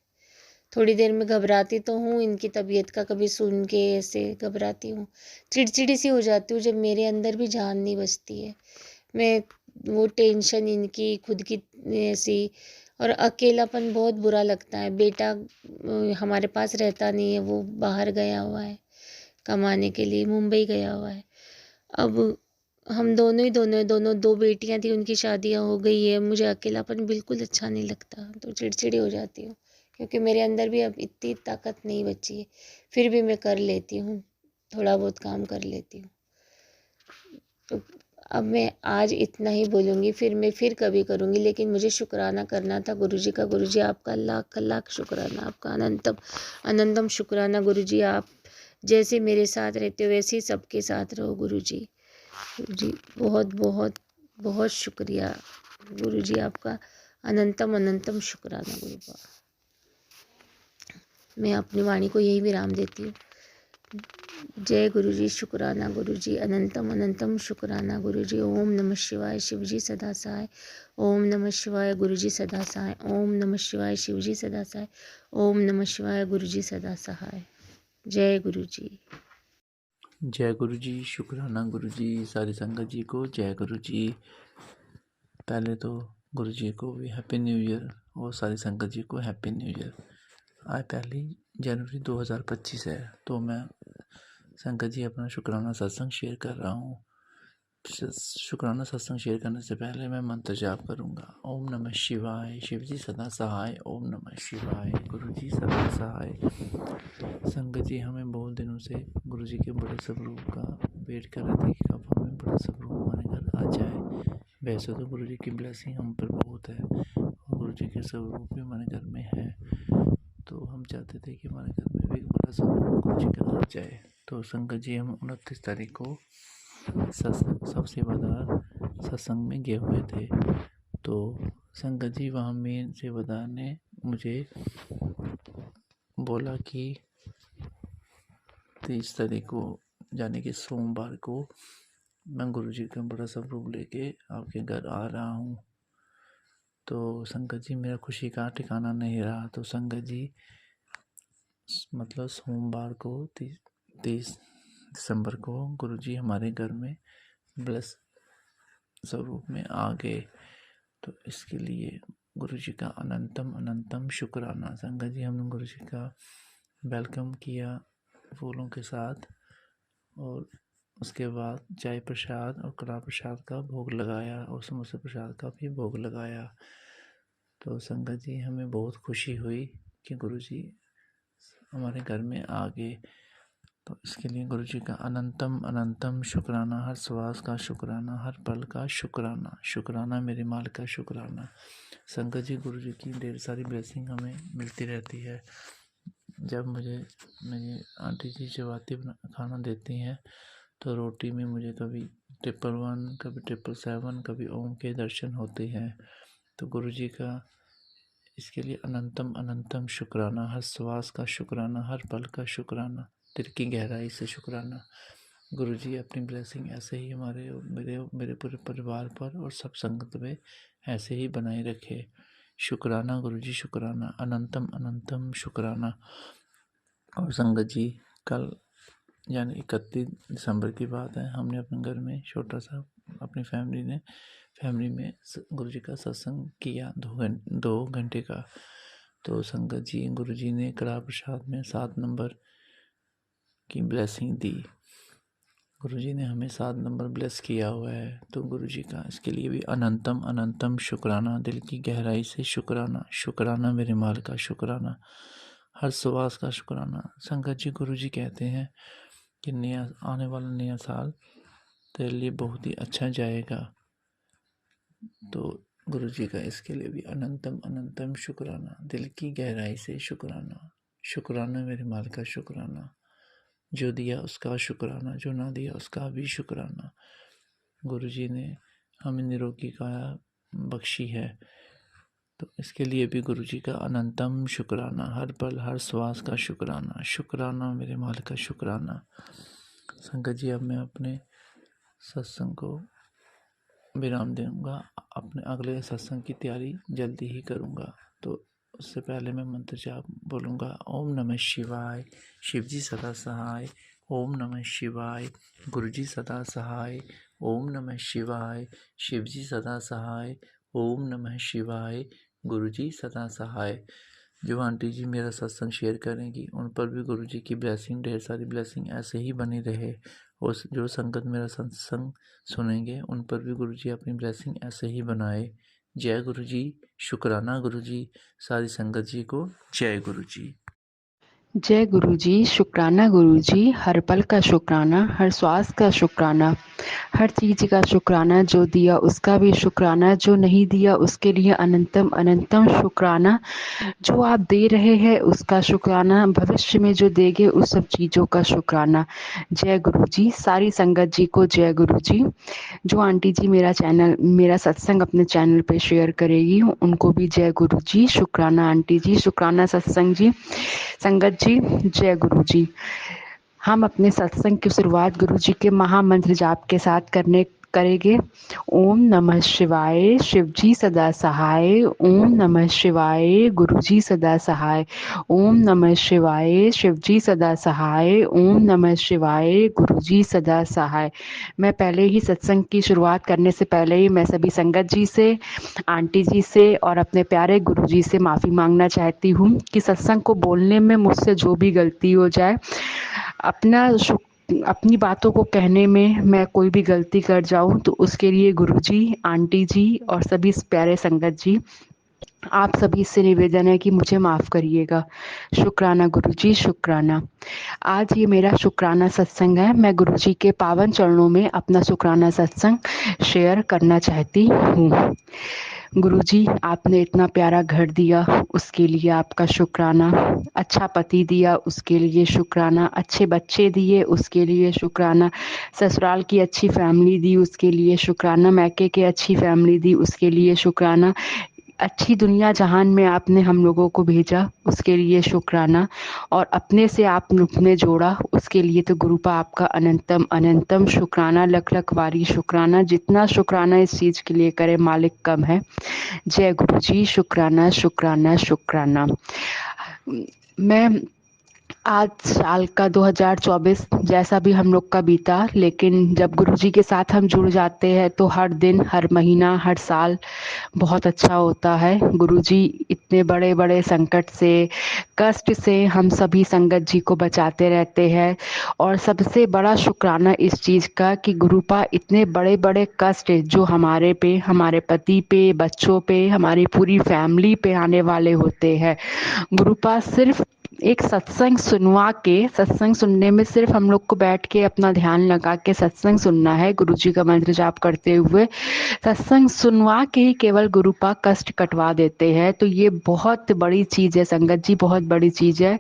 थोड़ी देर में घबराती तो हूँ, इनकी तबीयत का कभी सुन के ऐसे घबराती हूँ, चिड़चिड़ी सी हो जाती हूँ, जब मेरे अंदर भी जान नहीं बचती है। मैं वो टेंशन इनकी खुद की ऐसी, और अकेलापन बहुत बुरा लगता है। बेटा हमारे पास रहता नहीं है, वो बाहर गया हुआ है कमाने के लिए, मुंबई गया हुआ है। अब हम दोनों दो बेटियां थी, उनकी शादियां हो गई है। मुझे अकेलापन बिल्कुल अच्छा नहीं लगता, तो चिड़चिड़ी हो जाती हूँ, क्योंकि मेरे अंदर भी अब इतनी ताकत नहीं बची है। फिर भी मैं कर लेती हूँ, थोड़ा बहुत काम कर लेती हूँ। तो अब मैं आज इतना ही बोलूँगी, फिर कभी करूँगी। लेकिन मुझे शुक्राना करना था गुरुजी का। गुरुजी आपका लाख लाख शुक्राना, आपका अनंतम अनंतम शुक्राना। गुरुजी आप जैसे मेरे साथ रहते हो वैसे ही सबके साथ रहो गुरुजी। गुरुजी बहुत बहुत बहुत शुक्रिया गुरुजी, आपका अनंतम अनंतम शुक्राना गुरुबा। मैं अपनी वाणी को यही विराम देती हूँ। जय गुरुजी, शुक्राना गुरुजी, अनंतम अनंतम शुक्राना गुरुजी। ओम नमः शिवाय, शिवजी सदा सहाय। ओम नमः शिवाय, गुरुजी सदा सहाय। ओम नमः शिवाय, शिवजी सदा सहाय। ओम नमः शिवाय, गुरुजी सदा सहाय। जय गुरुजी। जय गुरु जी, शुक्राना गुरु जी, सारी संगत जी को जय गुरु जी। पहले तो गुरु जी को भी हैप्पी न्यू ईयर और सारी संगत जी को हैप्पी न्यू ईयर। आज 1 जनवरी 2025 है, तो मैं संगत जी अपना शुक्राना सत्संग शेयर कर रहा हूँ। शुक्राना सत्संग शेयर करने से पहले मैं मंत्र जाप करूँगा। ओम नमः शिवाय, शिव जी सदा सहाय। ओम नमः शिवाय, गुरु जी सदा सहाय। संगत जी, हमें बहुत दिनों से गुरु जी के बड़े स्वरूप का वेट कर रहे थे कि कब हमें बड़ा स्वरूप हमारे घर आ जाए। वैसे तो गुरु जी की ब्लेसिंग हम पर बहुत है और गुरु जी के स्वरूप भी हमारे घर में है, तो हम चाहते थे कि हमारे घर में भी एक बड़ा स्वरूप गुरु जी का आ जाए। तो संगत जी, हम 29 तारीख को सब सेवादार सत्संग में गए हुए थे। तो संगत जी, वहाँ मेन सेवादार ने मुझे बोला कि 30 तारीख को यानी कि सोमवार को मैं गुरु जी का बड़ा स्वरूप लेके आपके घर आ रहा हूँ। तो संगत जी, मेरा खुशी का ठिकाना नहीं रहा। तो संगत जी, मतलब सोमवार को 30 दिसंबर को गुरु जी हमारे घर में स्वरूप में आ गए। तो इसके लिए गुरु जी का अनंतम अनंतम शुक्राना। संगत जी, हमने गुरु जी का वेलकम किया फूलों के साथ और उसके बाद चाय प्रसाद और कड़ा प्रसाद का भोग लगाया और समोसा प्रसाद का भी भोग लगाया। तो संगत जी, हमें बहुत खुशी हुई कि गुरु जी हमारे घर में आ गए। तो इसके लिए गुरु जी का अनंतम अनंतम शुक्राना, हर श्वास का शुक्राना, हर पल का शुक्राना। शुक्राना मेरे माल का शुक्राना। संगत जी, गुरु जी की ढेर सारी ब्लेसिंग हमें मिलती रहती है। जब मुझे मेरी आंटी जी चपाती खाना देती हैं तो रोटी में मुझे कभी 111, कभी 777, कभी ओम के दर्शन होते हैं। तो गुरु जी का इसके लिए अनंतम अनंतम शुक्राना, हर श्वास का शुक्राना, हर पल का शुक्राना, दिल की गहराई से शुक्राना। गुरु जी अपनी ब्लेसिंग ऐसे ही हमारे मेरे पूरे परिवार पर और सब संगत में ऐसे ही बनाए रखे। शुक्राना गुरु जी, शुक्राना, अनंतम अनंतम शुक्राना। और संगत जी, कल यानी 31 दिसंबर की बात है, हमने अपने घर में छोटा सा अपनी फैमिली में गुरु जी का सत्संग किया 2 घंटे का। तो संगत जी, गुरु जी ने कड़ा प्रसाद में 7 नंबर की ब्लेसिंग दी। गुरु जी ने हमें 7 नंबर ब्लेस किया हुआ है। तो गुरु जी का इसके लिए भी अनंतम अनंतम शुक्राना, दिल की गहराई से शुक्राना। शुक्राना मेरे माल का शुक्राना, हर श्वास का शुक्राना। संगत जी, गुरु जी कहते हैं कि आने वाला नया साल तेरे लिए बहुत ही अच्छा जाएगा। तो गुरु जी का इसके लिए भी अनंतम अनंतम शुक्राना, दिल की गहराई से शुक्राना। शुक्राना मेरे माल का शुक्राना, जो दिया उसका शुक्राना, जो ना दिया उसका भी शुक्राना। गुरु जी ने हमें निरोगी काया बख्शी है। तो इसके लिए भी गुरु जी का अनंतम शुक्राना, हर पल हर श्वास का शुक्राना। शुक्राना मेरे माल का शुक्राना। संगत जी, अब मैं अपने सत्संग को विराम दूंगा। अपने अगले सत्संग की तैयारी जल्दी ही करूंगा। तो उससे पहले मैं मंत्र जाप बोलूँगा। ओम नमः शिवाय, शिवजी सदा सहाय। ओम नमः शिवाय, गुरुजी सदा सहाय। ओम नमः शिवाय, शिवजी सदा सहाय। ओम नमः शिवाय, गुरुजी सदा सहाय। जो आंटी जी मेरा सत्संग शेयर करेंगी उन पर भी गुरु जी की ब्लेसिंग, ढेर सारी ब्लेसिंग ऐसे ही बनी रहे। और जो संगत मेरा सत्संग सुनेंगे उन पर भी गुरु जी अपनी ब्लेसिंग ऐसे ही बनाए। जय गुरु जी, शुक्राना गुरु जी, सारी संगत जी को जय गुरु जी। जय गुरु जी, शुक्राना गुरु जी, हर पल का शुक्राना, हर श्वास का शुक्राना, हर चीज़ का शुक्राना। जो दिया उसका भी शुक्राना, जो नहीं दिया उसके लिए अनंतम अनंतम शुक्राना। जो आप दे रहे हैं उसका शुक्राना, भविष्य में जो देंगे उस सब चीज़ों का शुक्राना। जय गुरु जी, सारी संगत जी को जय गुरु जी। जो आंटी जी मेरा सत्संग अपने चैनल पे शेयर करेगी उनको भी जय गुरु जी। शुक्राना आंटी जी, शुक्राना सत्संग जी, संगत जी, जय गुरु जी। हम अपने सत्संग की शुरुआत गुरु जी के महामंत्र जाप के साथ करेंगे। ओम नमः शिवाय, शिवजी सदा सहाय। ओम नमः शिवाय, गुरुजी सदा सहाय। ओम नमः शिवाय, शिवजी सदा सहाय। ओम नमः शिवाय, गुरुजी सदा सहाय। मैं पहले ही सत्संग की शुरुआत करने से पहले ही मैं सभी संगत जी से, आंटी जी से और अपने प्यारे गुरुजी से माफ़ी मांगना चाहती हूँ कि सत्संग को बोलने में मुझसे जो भी गलती हो जाए, अपनी बातों को कहने में मैं कोई भी गलती कर जाऊं तो उसके लिए गुरुजी, आंटी जी और सभी प्यारे संगत जी, आप सभी से निवेदन है कि मुझे माफ़ करिएगा। शुक्राना गुरुजी, शुक्राना। आज ये मेरा शुक्राना सत्संग है। मैं गुरुजी के पावन चरणों में अपना शुक्राना सत्संग शेयर करना चाहती हूँ। गुरुजी, आपने इतना प्यारा घर दिया उसके लिए आपका शुक्राना, अच्छा पति दिया उसके लिए शुक्राना, अच्छे बच्चे दिए उसके लिए शुक्राना, ससुराल की अच्छी फैमिली दी उसके लिए शुक्राना, मैके की अच्छी फैमिली दी उसके लिए शुक्राना, अच्छी दुनिया जहान में आपने हम लोगों को भेजा उसके लिए शुक्राना, और अपने से आपने जोड़ा उसके लिए तो गुरुपा आपका अनंतम अनंतम शुक्राना, लख लख वारी शुक्राना। जितना शुक्राना इस चीज़ के लिए करे मालिक कम है। जय गुरु जी, शुक्राना शुक्राना शुक्राना। मैं आज साल का 2024 जैसा भी हम लोग का बीता, लेकिन जब गुरुजी के साथ हम जुड़ जाते हैं तो हर दिन, हर महीना, हर साल बहुत अच्छा होता है। गुरुजी इतने बड़े बड़े संकट से, कष्ट से हम सभी संगत जी को बचाते रहते हैं। और सबसे बड़ा शुक्राना इस चीज़ का कि गुरुपा इतने बड़े बड़े कष्ट जो हमारे पे, हमारे पति पे, बच्चों पे, हमारी पूरी फैमिली पे आने वाले होते हैं, गुरुपा सिर्फ एक सत्संग सुनवा के, सत्संग सुनने में सिर्फ हम लोग को बैठ के अपना ध्यान लगा के सत्संग सुनना है, गुरुजी का मंत्र जाप करते हुए सत्संग सुनवा के ही केवल गुरुपा कष्ट कटवा देते हैं। तो ये बहुत बड़ी चीज़ है संगत जी, बहुत बड़ी चीज़ है।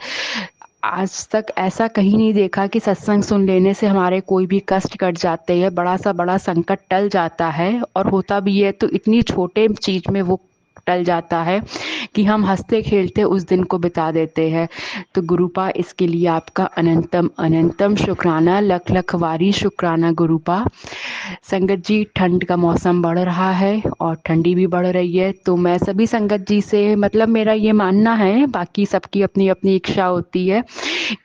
आज तक ऐसा कहीं नहीं देखा कि सत्संग सुन लेने से हमारे कोई भी कष्ट कट जाते हैं, बड़ा संकट टल जाता है। और होता भी है तो इतनी छोटे चीज में वो टल जाता है कि हम हंसते खेलते उस दिन को बिता देते हैं। तो गुरुपा इसके लिए आपका अनंतम अनंतम शुक्राना, लख लख वारी शुक्राना गुरुपा। संगत जी, ठंड का मौसम बढ़ रहा है और ठंडी भी बढ़ रही है, तो मैं सभी संगत जी से, मतलब मेरा ये मानना है, बाकी सबकी अपनी अपनी इच्छा होती है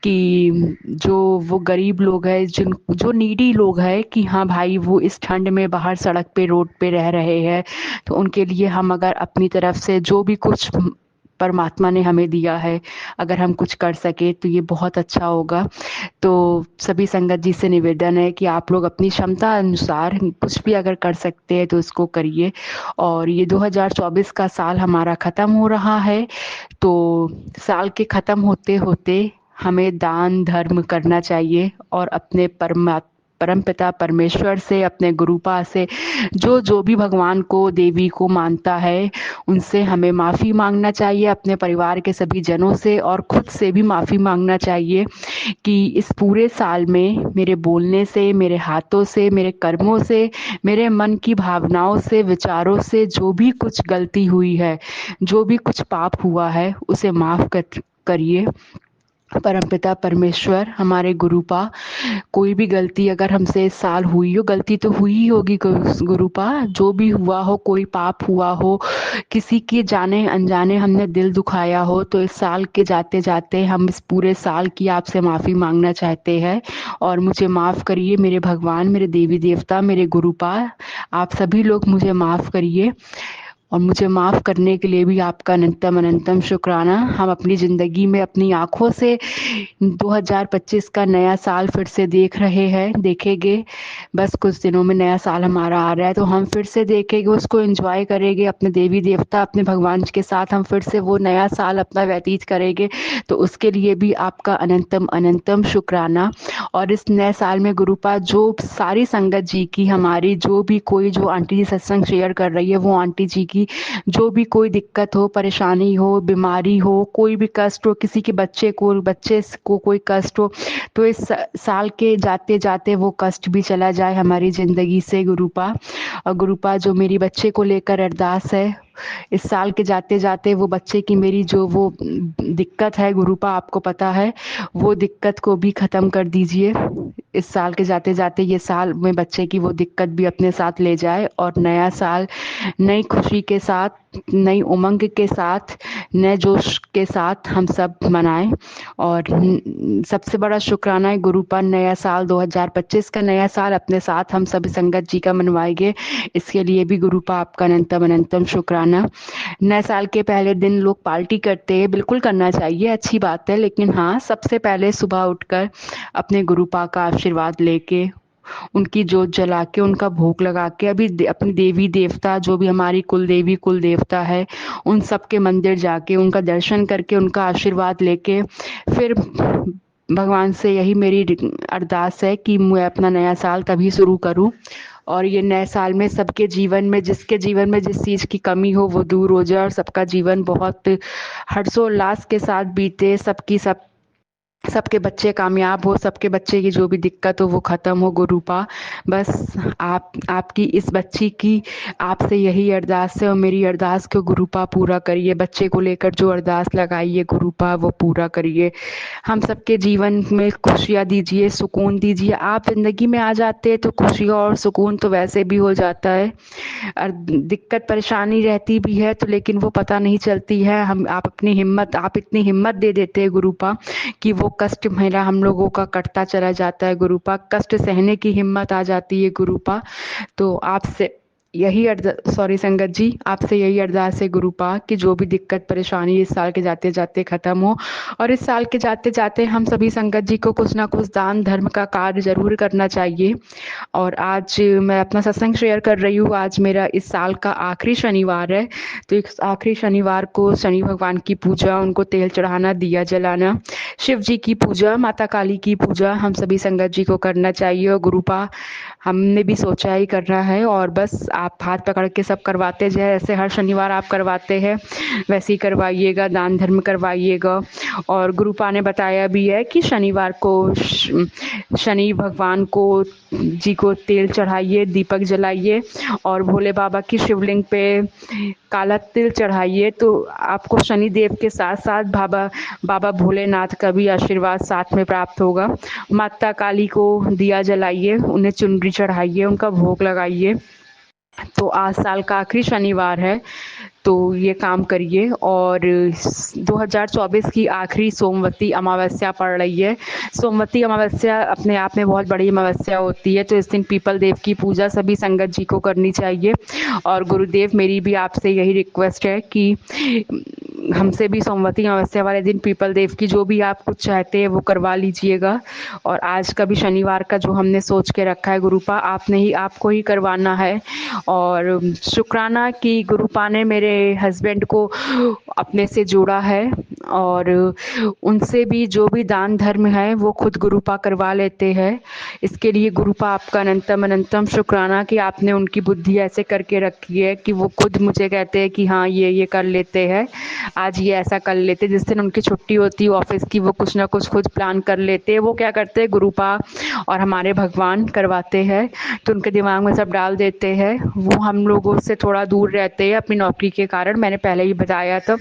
कि जो वो गरीब लोग हैं, जो नीडी लोग हैं, कि हाँ भाई वो इस ठंड में बाहर सड़क पे, रोड पे रह रहे हैं, तो उनके लिए हम अगर अपनी तरफ से जो भी कुछ परमात्मा ने हमें दिया है, अगर हम कुछ कर सके तो ये बहुत अच्छा होगा। तो सभी संगत जी से निवेदन है कि आप लोग अपनी क्षमता अनुसार कुछ भी अगर कर सकते हैं तो उसको करिए। और ये 2024 का साल हमारा ख़त्म हो रहा है, तो साल के ख़त्म होते होते हमें दान धर्म करना चाहिए और अपने परम पिता परमेश्वर से, अपने गुरुपा से, जो भी भगवान को, देवी को मानता है, उनसे हमें माफ़ी मांगना चाहिए, अपने परिवार के सभी जनों से और खुद से भी माफ़ी मांगना चाहिए कि इस पूरे साल में मेरे बोलने से, मेरे हाथों से, मेरे कर्मों से, मेरे मन की भावनाओं से, विचारों से जो भी कुछ गलती हुई है, जो भी कुछ पाप हुआ है, उसे माफ़ करिए। परमपिता परमेश्वर, हमारे गुरुपा, कोई भी गलती अगर हमसे इस साल हुई हो, गलती तो हुई ही होगी गुरुपा, जो भी हुआ हो, कोई पाप हुआ हो, किसी के जाने अनजाने हमने दिल दुखाया हो, तो इस साल के जाते जाते हम इस पूरे साल की आपसे माफ़ी मांगना चाहते हैं। और मुझे माफ़ करिए मेरे भगवान, मेरे देवी देवता, मेरे गुरुपा, आप सभी लोग मुझे माफ़ करिए। और मुझे माफ़ करने के लिए भी आपका अनंतम अनंतम शुक्राना। हम अपनी ज़िंदगी में अपनी आँखों से 2025 का नया साल फिर से देख रहे हैं, देखेंगे। बस कुछ दिनों में नया साल हमारा आ रहा है, तो हम फिर से देखेंगे, उसको एंजॉय करेंगे, अपने देवी देवता, अपने भगवान के साथ हम फिर से वो नया साल अपना व्यतीत करेंगे। तो उसके लिए भी आपका अनंतम अनंतम शुक्राना। और इस नए साल में गुरुपा, जो सारी संगत जी की, हमारी जो भी कोई, जो आंटी जी सत्संग शेयर कर रही है, वो आंटी जी की जो भी कोई दिक्कत हो, परेशानी हो, बीमारी हो, कोई भी कष्ट हो, किसी के बच्चे को कोई कष्ट हो, तो इस साल के जाते जाते वो कष्ट भी चला जाए हमारी ज़िंदगी से गुरुपा। और गुरुपा, जो मेरी बच्चे को लेकर अरदास है, इस साल के जाते जाते वो बच्चे की, मेरी जो वो दिक्कत है गुरुपा, आपको पता है, वो दिक्कत को भी ख़त्म कर दीजिए। इस साल के जाते जाते ये साल में बच्चे की वो दिक्कत भी अपने साथ ले जाए और नया साल नई खुशी के साथ, नई उमंग के साथ, नए जोश के साथ हम सब मनाएं। और सबसे बड़ा शुक्राना है गुरुपा, नया साल 2025 का नया साल अपने साथ हम सभी संगत जी का मनवाएंगे, इसके लिए भी गुरुपा आपका अनंतम अनंतम शुक्राना। नए साल के पहले दिन लोग पार्टी करते हैं, बिल्कुल करना चाहिए, अच्छी बात है, लेकिन हाँ, सबसे पहले सुबह उठकर अपने गुरुपा का आशीर्वाद लेके, उनकी जोत जला के, उनका भोग लगा के, अभी अपनी देवी देवता, जो भी हमारी कुल देवी कुल देवता है, उन सब के मंदिर जाके उनका दर्शन करके, उनका आशीर्वाद लेके, फिर भगवान से यही मेरी अरदास है कि मैं अपना नया साल तभी शुरू करूं और ये नए साल में सबके जीवन में, जिसके जीवन में जिस चीज़ की कमी हो वो दूर हो जाए और सबका जीवन बहुत हर्षोल्लास के साथ बीते, सबके बच्चे कामयाब हो, सबके बच्चे की जो भी दिक्कत हो वो ख़त्म हो गुरुपा। बस आपकी इस बच्ची की आपसे यही अरदास है और मेरी अरदास को गुरुपा पूरा करिए। बच्चे को लेकर जो अरदास लगाइए गुरुपा वो पूरा करिए। हम सबके जीवन में खुशियाँ दीजिए, सुकून दीजिए। आप ज़िंदगी में आ जाते हैं तो खुशियाँ और सुकून तो वैसे भी हो जाता है। दिक्कत परेशानी रहती भी है तो लेकिन वो पता नहीं चलती है। आप इतनी हिम्मत दे देते हैं गुरुपा कि वो कष्ट मेरा हम लोगों का कटता चला जाता है गुरुपा, कष्ट सहने की हिम्मत आ जाती है गुरुपा। तो आपसे यही सॉरी संगत जी, आपसे यही अरदास है गुरुपा कि जो भी दिक्कत परेशानी इस साल के जाते जाते खत्म हो, और इस साल के जाते जाते हम सभी संगत जी को कुछ ना कुछ दान धर्म का कार्य जरूर करना चाहिए। और आज मैं अपना सत्संग शेयर कर रही हूँ। आज मेरा इस साल का आखिरी शनिवार है, तो इस आखिरी शनिवार को शनि भगवान की पूजा, उनको तेल चढ़ाना, दिया जलाना, शिव जी की पूजा, माता काली की पूजा हम सभी संगत जी को करना चाहिए। और गुरुपा हमने भी सोचा ही करना है, और बस आप हाथ पकड़ के सब करवाते जाए, ऐसे हर शनिवार आप करवाते हैं वैसे ही करवाइएगा, दान धर्म करवाइएगा। और गुरुपा ने बताया भी है कि शनिवार को शनि भगवान को जी को तेल चढ़ाइए, दीपक जलाइए, और भोले बाबा की शिवलिंग पे काला तिल चढ़ाइए, तो आपको शनि देव के साथ साथ बाबा भोलेनाथ का भी आशीर्वाद साथ में प्राप्त होगा। माता काली को दिया जलाइए, उन्हें चुनरी चढ़ाइए, उनका भोग लगाइए। तो आज साल का आखिरी शनिवार है, तो ये काम करिए। और 2024 की आखिरी सोमवती अमावस्या पड़ रही है। सोमवती अमावस्या अपने आप में बहुत बड़ी अमावस्या होती है, तो इस दिन पीपल देव की पूजा सभी संगत जी को करनी चाहिए। और गुरुदेव, मेरी भी आपसे यही रिक्वेस्ट है कि हमसे भी सोमवती अमावस्या वाले दिन पीपल देव की जो भी आप कुछ चाहते हैं वो करवा लीजिएगा। और आज का भी शनिवार का जो हमने सोच के रखा है गुरुपा, आपको ही करवाना है। और शुक्राना कि गुरुपा ने मेरे हस्बैंड को अपने से जोड़ा है, और उनसे भी जो भी दान धर्म है वो खुद गुरुपा करवा लेते हैं। इसके लिए गुरुपा आपका अनंतम अनंतम शुक्राना कि आपने उनकी बुद्धि ऐसे करके रखी है कि वो खुद मुझे कहते हैं कि हाँ ये कर लेते हैं, आज ये ऐसा कर लेते। जिस दिन उनकी छुट्टी होती है ऑफिस की, वो कुछ ना कुछ खुद प्लान कर लेते हैं। वो क्या करते हैं, गुरुपा और हमारे भगवान करवाते हैं, तो उनके दिमाग में सब डाल देते हैं। वो हम लोगों से थोड़ा दूर रहते हैं अपनी नौकरी के कारण, मैंने पहले ही बताया था,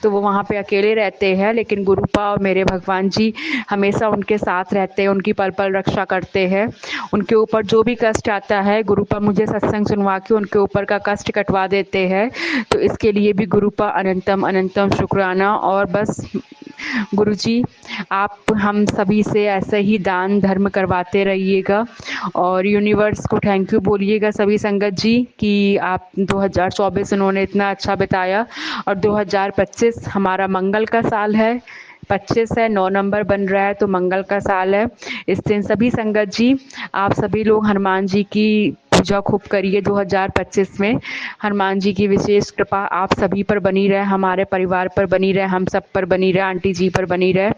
तो वो वहाँ पे अकेले रहते हैं। लेकिन गुरुपा और मेरे भगवान जी हमेशा उनके साथ रहते हैं, उनकी पल पल रक्षा करते हैं। उनके ऊपर जो भी कष्ट आता है, गुरुपा मुझे सत्संग सुनवा के उनके ऊपर का कष्ट कटवा देते हैं। तो इसके लिए भी गुरुपा अनंतम अनंतम शुक्राना। और बस गुरुजी, आप हम सभी से ऐसे ही दान धर्म करवाते रहिएगा, और यूनिवर्स को थैंक यू बोलिएगा सभी संगत जी कि आप 2024 उन्होंने इतना अच्छा बिताया, और 2025 हमारा मंगल का साल है। 25 है, 9 नंबर बन रहा है, तो मंगल का साल है। इस दिन सभी संगत जी, आप सभी लोग हनुमान जी की पूजा खूब करिए। 2025 में हनुमान जी की विशेष कृपा आप सभी पर बनी रहे, हमारे परिवार पर बनी रहे, हम सब पर बनी रहे, आंटी जी पर बनी रहे।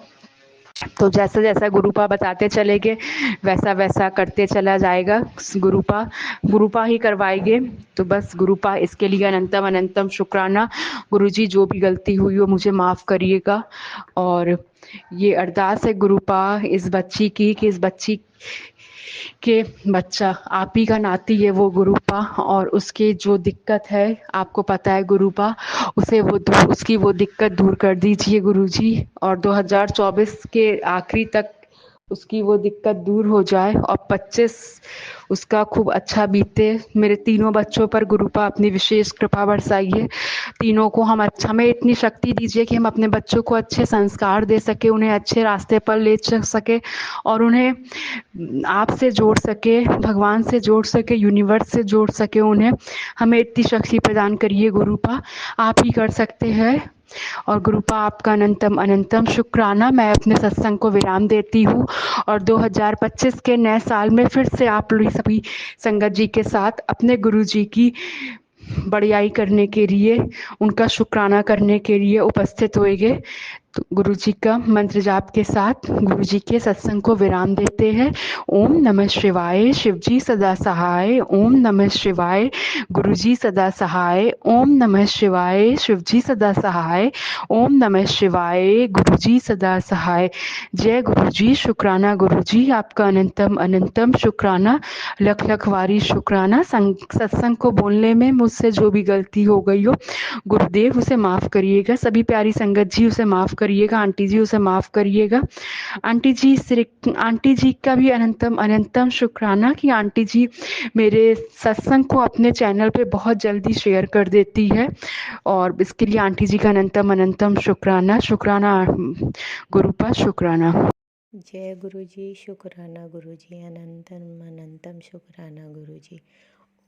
तो जैसा जैसा गुरुपा बताते चलेंगे वैसा वैसा करते चला जाएगा। गुरुपा ही करवाएंगे। तो बस गुरुपा, इसके लिए अनंतम अनंतम शुक्राना। गुरुजी, जो भी गलती हुई हो मुझे माफ़ करिएगा। और ये अरदास है गुरुपा इस बच्ची की कि इस बच्ची के बच्चा आप ही का नाती है वो गुरुपा, और उसके जो दिक्कत है आपको पता है गुरुपा, उसकी वो दिक्कत दूर कर दीजिए गुरुजी। और 2024 के आखिरी तक उसकी वो दिक्कत दूर हो जाए, और 25 उसका खूब अच्छा बीते। मेरे तीनों बच्चों पर गुरुपा अपनी विशेष कृपा बरसाइए। तीनों को हमें इतनी शक्ति दीजिए कि हम अपने बच्चों को अच्छे संस्कार दे सके, उन्हें अच्छे रास्ते पर ले चल सके, और उन्हें आपसे जोड़ सके, भगवान से जोड़ सके, यूनिवर्स से जोड़ सके। उन्हें हमें इतनी शक्ति प्रदान करिए गुरुपा, आप ही कर सकते हैं। और गुरुपा आपका अनंतम अनंतम शुक्राना। मैं अपने सत्संग को विराम देती हूँ, और 2025 के नए साल में फिर से आप लोग सभी संगत जी के साथ अपने गुरु जी की बड़ाई करने के लिए, उनका शुक्राना करने के लिए उपस्थित होएंगे। तो गुरु जी का मंत्र जाप के साथ गुरु जी के सत्संग को विराम देते हैं। ओम नमः शिवाय, शिव जी सदा सहाय। ओम नमः शिवाय, गुरु जी सदा सहाय। ओम नमः शिवाय, शिव जी सदा सहाय। ओम नमः शिवाय, गुरु जी सदा सहाय। जय गुरु जी। शुक्राना गुरु जी, आपका अनंतम अनंतम शुक्राना, लख लख वारी शुक्राना। सत्संग को बोलने में मुझसे जो भी गलती हो गई हो गुरुदेव उसे माफ़ करिएगा, सभी प्यारी संगत जी उसे माफ़ करिएगा। आंटी जी उसे माफ़ करिएगा। आंटी जी का भी अनंतम अनंतम शुक्राना कि आंटी जी मेरे सत्संग को अपने चैनल पे बहुत जल्दी शेयर कर देती है, और इसके लिए आंटी जी का अनंतम अनंतम शुक्राना। शुक्राना गुरुपा, शुक्राना। जय गुरु जी, शुक्राना गुरु जी, अनंतम अनंतम शुक्राना गुरु जी।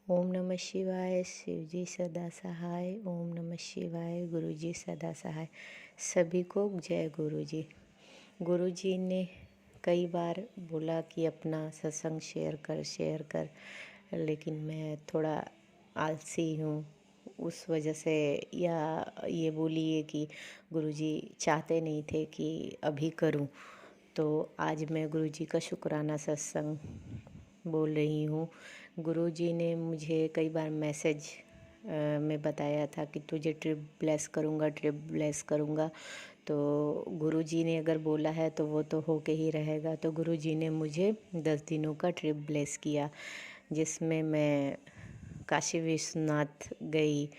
ओम नमः शिवाय, शिव जी सदा सहाय। ओम नमः शिवाय, गुरु जी सदा सहाय। सभी को जय गुरु जी। गुरु जी ने कई बार बोला कि अपना सत्संग शेयर कर, लेकिन मैं थोड़ा आलसी हूँ उस वजह से, या ये बोलिए कि गुरुजी चाहते नहीं थे कि अभी करूं। तो आज मैं गुरुजी का शुक्राना सत्संग बोल रही हूँ। गुरुजी ने मुझे कई बार मैसेज में बताया था कि तुझे ट्रिप ब्लेस करूँगा। तो गुरुजी ने अगर बोला है तो वो तो होके ही रहेगा। तो गुरुजी ने मुझे 10 दिनों का ट्रिप ब्लेस किया, जिसमें मैं काशी विश्वनाथ गई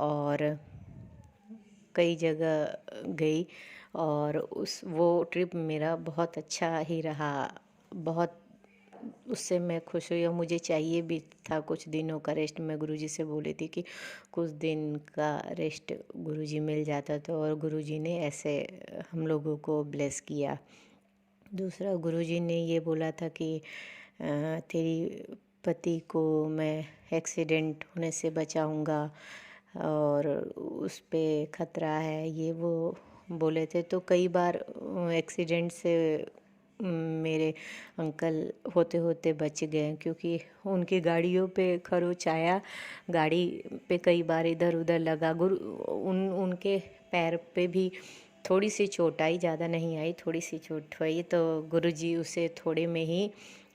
और कई जगह गई, और वो ट्रिप मेरा बहुत अच्छा ही रहा। बहुत उससे मैं खुश हुई, और मुझे चाहिए भी था कुछ दिनों का रेस्ट। मैं गुरुजी से बोली थी कि कुछ दिन का रेस्ट गुरुजी मिल जाता तो, और गुरुजी ने ऐसे हम लोगों को ब्लेस किया। दूसरा, गुरुजी ने ये बोला था कि तेरी पति को मैं एक्सीडेंट होने से बचाऊंगा और उस पे खतरा है, ये वो बोले थे। तो कई बार एक्सीडेंट से मेरे अंकल होते होते बच गए, क्योंकि उनकी गाड़ियों पे खरोच आया, गाड़ी पे कई बार इधर उधर लगा। उनके पैर पे भी थोड़ी सी चोट आई, ज़्यादा नहीं आई, थोड़ी सी चोट हुई, तो गुरुजी उसे थोड़े में ही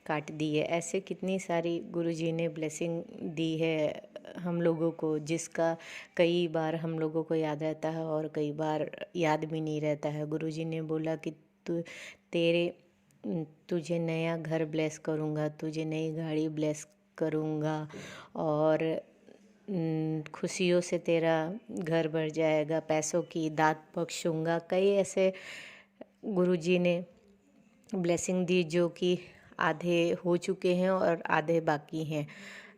काट दिए। ऐसे कितनी सारी गुरुजी ने ब्लेसिंग दी है हम लोगों को, जिसका कई बार हम लोगों को याद रहता है और कई बार याद भी नहीं रहता है। गुरुजी ने बोला कि तुझे नया घर ब्लेस करूँगा, तुझे नई गाड़ी ब्लेस करूँगा, और खुशियों से तेरा घर भर जाएगा, पैसों की दात बख्शूँगा। कई ऐसे गुरुजी ने ब्लेसिंग दी जो कि आधे हो चुके हैं और आधे बाकी हैं।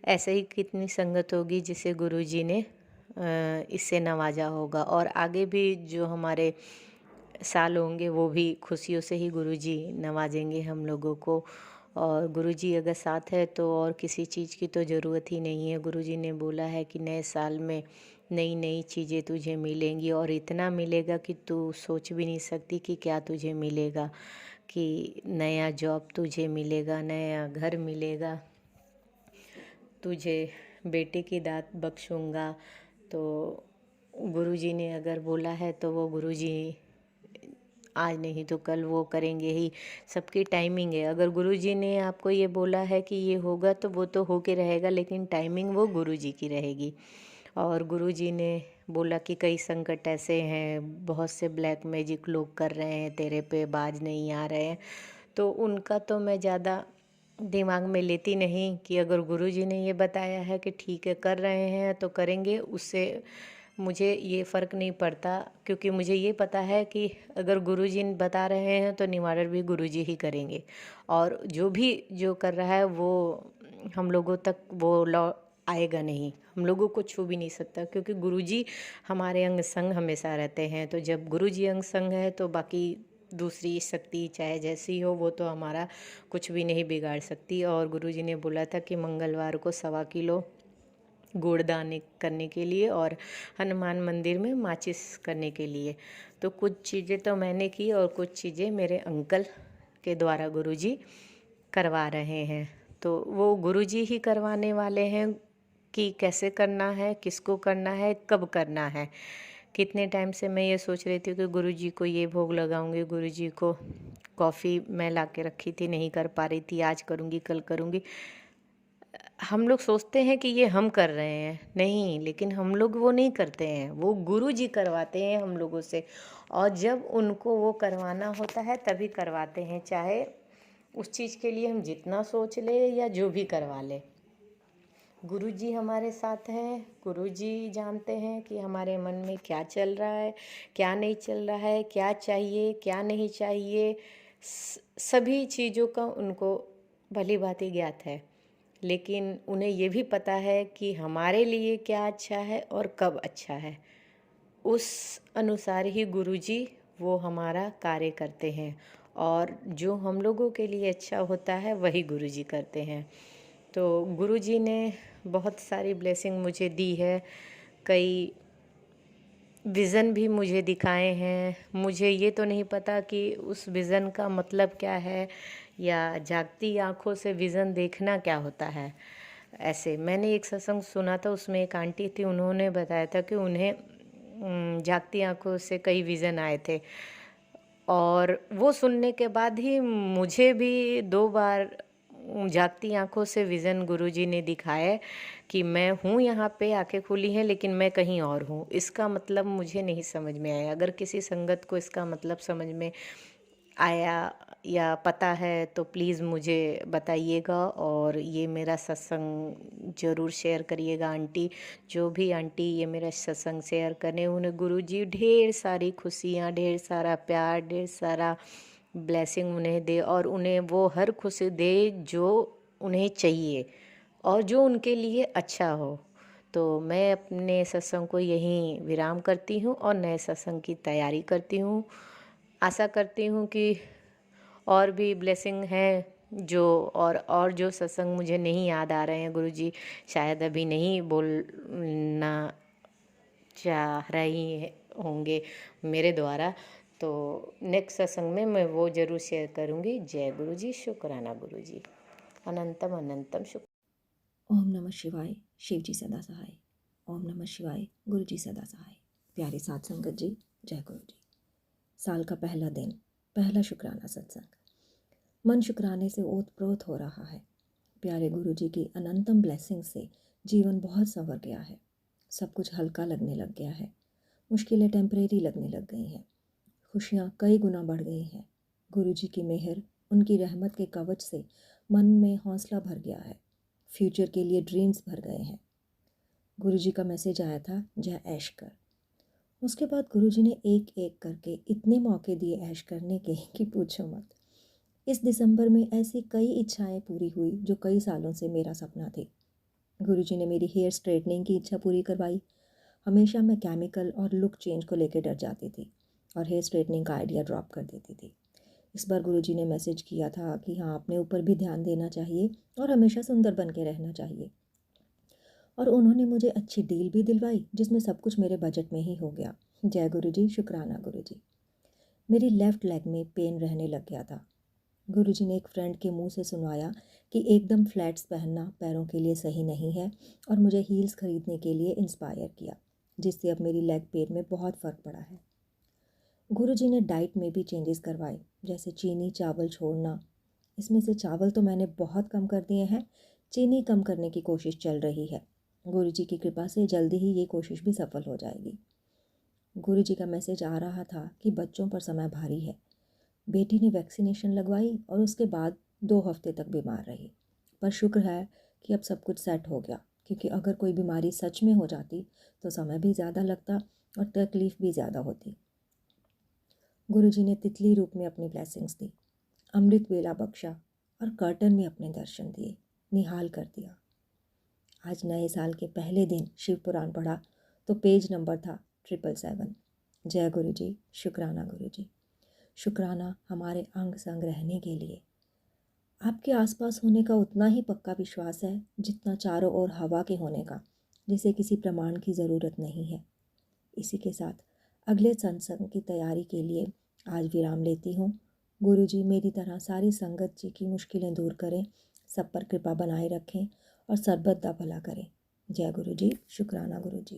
ऐसे ही कितनी संगत होगी जिसे गुरुजी ने इससे नवाजा होगा, और आगे भी जो हमारे साल होंगे वो भी खुशियों से ही गुरुजी नवाजेंगे हम लोगों को। और गुरुजी अगर साथ है तो और किसी चीज़ की तो ज़रूरत ही नहीं है। गुरुजी ने बोला है कि नए साल में नई नई चीज़ें तुझे मिलेंगी, और इतना मिलेगा कि तू सोच भी नहीं सकती कि क्या तुझे मिलेगा। कि नया जॉब तुझे मिलेगा, नया घर मिलेगा, तुझे बेटे की दात बख्शूँगा। तो गुरुजी ने अगर बोला है तो वो गुरुजी आज नहीं तो कल वो करेंगे ही। सबकी टाइमिंग है। अगर गुरुजी ने आपको ये बोला है कि ये होगा तो वो तो हो के रहेगा, लेकिन टाइमिंग वो गुरुजी की रहेगी। और गुरुजी ने बोला कि कई संकट ऐसे हैं, बहुत से ब्लैक मैजिक लोग कर रहे हैं तेरे पे, बाज नहीं आ रहे हैं। तो उनका तो मैं ज़्यादा दिमाग में लेती नहीं, कि अगर गुरुजी ने ये बताया है कि ठीक है कर रहे हैं तो करेंगे, उससे मुझे ये फ़र्क नहीं पड़ता। क्योंकि मुझे ये पता है कि अगर गुरुजी बता रहे हैं तो निवारण भी गुरुजी ही करेंगे, और जो कर रहा है वो हम लोगों तक वो लौ आएगा नहीं, हम लोगों को छू भी नहीं सकता, क्योंकि गुरुजी हमारे अंग संग हमेशा रहते हैं। तो जब गुरुजी अंग संग है तो बाकी दूसरी शक्ति चाहे जैसी हो वो तो हमारा कुछ भी नहीं बिगाड़ सकती। और गुरुजी ने बोला था कि मंगलवार को 1.25 किलो गुड़ दान करने के लिए और हनुमान मंदिर में माचिस करने के लिए। तो कुछ चीज़ें तो मैंने की और कुछ चीज़ें मेरे अंकल के द्वारा गुरुजी करवा रहे हैं। तो वो गुरुजी ही करवाने वाले हैं कि कैसे करना है, किसको करना है, कब करना है। कितने टाइम से मैं ये सोच रही थी कि गुरुजी को ये भोग लगाऊंगी, गुरुजी को कॉफ़ी मैं ला के रखी थी, नहीं कर पा रही थी, आज करूँगी कल करूँगी। हम लोग सोचते हैं कि ये हम कर रहे हैं, नहीं, लेकिन हम लोग वो नहीं करते हैं, वो गुरुजी करवाते हैं हम लोगों से। और जब उनको वो करवाना होता है तभी करवाते हैं, चाहे उस चीज़ के लिए हम जितना सोच ले या जो भी करवा ले। गुरुजी हमारे साथ हैं। गुरुजी जानते हैं कि हमारे मन में क्या चल रहा है, क्या नहीं चल रहा है, क्या चाहिए, क्या नहीं चाहिए। सभी चीज़ों का उनको भली भांति ज्ञात है, लेकिन उन्हें ये भी पता है कि हमारे लिए क्या अच्छा है और कब अच्छा है। उस अनुसार ही गुरुजी वो हमारा कार्य करते हैं, और जो हम लोगों के लिए अच्छा होता है वही गुरुजी करते हैं। तो गुरुजी ने बहुत सारी ब्लेसिंग मुझे दी है, कई विज़न भी मुझे दिखाए हैं। मुझे ये तो नहीं पता कि उस विज़न का मतलब क्या है, या जागती आँखों से विज़न देखना क्या होता है। ऐसे मैंने एक सत्संग सुना था, उसमें एक आंटी थी, उन्होंने बताया था कि उन्हें जागती आँखों से कई विज़न आए थे, और वो सुनने के बाद ही मुझे भी 2 बार जागती आँखों से विज़न गुरुजी ने दिखाया कि मैं हूँ यहाँ पे, आँखें खुली हैं, लेकिन मैं कहीं और हूँ। इसका मतलब मुझे नहीं समझ में आया। अगर किसी संगत को इसका मतलब समझ में आया या पता है तो प्लीज़ मुझे बताइएगा, और ये मेरा सत्संग ज़रूर शेयर करिएगा। आंटी, जो भी आंटी ये मेरा सत्संग शेयर करें, उन्हें गुरुजी ढेर सारी खुशियाँ, ढेर सारा प्यार, ढेर सारा ब्लेसिंग उन्हें दे, और उन्हें वो हर खुशी दे जो उन्हें चाहिए और जो उनके लिए अच्छा हो। तो मैं अपने सत्संग को यहीं विराम करती हूँ और नए सत्संग की तैयारी करती हूँ। आशा करती हूँ कि और भी ब्लेसिंग है जो, और जो सत्संग मुझे नहीं याद आ रहे हैं, गुरुजी शायद अभी नहीं बोलना चाह रही होंगे मेरे द्वारा, तो नेक्स्ट सत्संग में मैं वो ज़रूर शेयर करूँगी। जय गुरुजी, शुक्राना गुरुजी, अनंतम अनंतम शुक्र। ओम नमः शिवाय, शिव जी सदा सहाय। ओम नमः शिवाय, गुरु जी सदा सहाय। प्यारे साध संगत जी, जय गुरु जी। साल का पहला दिन, पहला शुक्राना सत्संग। मन शुक्राने से ओत-प्रोत हो रहा है। प्यारे गुरु जी की अनंतम ब्लेसिंग से जीवन बहुत संवर गया है। सब कुछ हल्का लगने लग गया है। मुश्किलें टेम्परेरी लगने लग गई हैं। खुशियाँ कई गुना बढ़ गई हैं। गुरु जी की मेहर, उनकी रहमत के कवच से मन में हौसला भर गया है। फ्यूचर के लिए ड्रीम्स भर गए हैं। गुरुजी का मैसेज आया था, जा ऐश कर। उसके बाद गुरुजी ने एक एक करके इतने मौके दिए ऐश करने के कि पूछो मत। इस दिसंबर में ऐसी कई इच्छाएं पूरी हुई जो कई सालों से मेरा सपना थी। गुरुजी ने मेरी हेयर स्ट्रेटनिंग की इच्छा पूरी करवाई। हमेशा मैं केमिकल और लुक चेंज को लेकर डर जाती थी और हेयर स्ट्रेटनिंग का आइडिया ड्रॉप कर देती थी। इस बार गुरुजी ने मैसेज किया था कि हाँ, अपने ऊपर भी ध्यान देना चाहिए और हमेशा सुंदर बन के रहना चाहिए। और उन्होंने मुझे अच्छी डील भी दिलवाई जिसमें सब कुछ मेरे बजट में ही हो गया। जय गुरुजी, शुक्राना गुरुजी। मेरी लेफ़्ट लेग में पेन रहने लग गया था। गुरुजी ने एक फ्रेंड के मुंह से सुनवाया कि एकदम फ्लैट्स पहनना पैरों के लिए सही नहीं है, और मुझे हील्स खरीदने के लिए इंस्पायर किया, जिससे अब मेरी लेग पेन में बहुत फ़र्क पड़ा है। गुरुजी ने डाइट में भी चेंजेस करवाए, जैसे चीनी चावल छोड़ना। इसमें से चावल तो मैंने बहुत कम कर दिए हैं, चीनी कम करने की कोशिश चल रही है। गुरुजी की कृपा से जल्दी ही ये कोशिश भी सफल हो जाएगी। गुरुजी का मैसेज आ रहा था कि बच्चों पर समय भारी है। बेटी ने वैक्सीनेशन लगवाई और उसके बाद 2 हफ्ते तक बीमार रही, पर शुक्र है कि अब सब कुछ सेट हो गया, क्योंकि अगर कोई बीमारी सच में हो जाती तो समय भी ज़्यादा लगता और तकलीफ़ भी ज़्यादा होती। गुरुजी ने तितली रूप में अपनी ब्लेसिंग्स दी, अमृत वेला बख्शा और कर्टन में अपने दर्शन दिए, निहाल कर दिया। आज नए साल के पहले दिन शिव पुराण पढ़ा तो पेज नंबर था 777। जय गुरुजी, शुक्राना गुरुजी। शुक्राना हमारे अंग संग रहने के लिए। आपके आसपास होने का उतना ही पक्का विश्वास है जितना चारों ओर हवा के होने का, जिसे किसी प्रमाण की ज़रूरत नहीं है। इसी के साथ अगले सत्संग की तैयारी के लिए आज विराम लेती हूँ। गुरुजी मेरी तरह सारी संगत जी की मुश्किलें दूर करें, सब पर कृपा बनाए रखें और सर्वदा भला करें। जय गुरुजी, शुक्राना गुरुजी।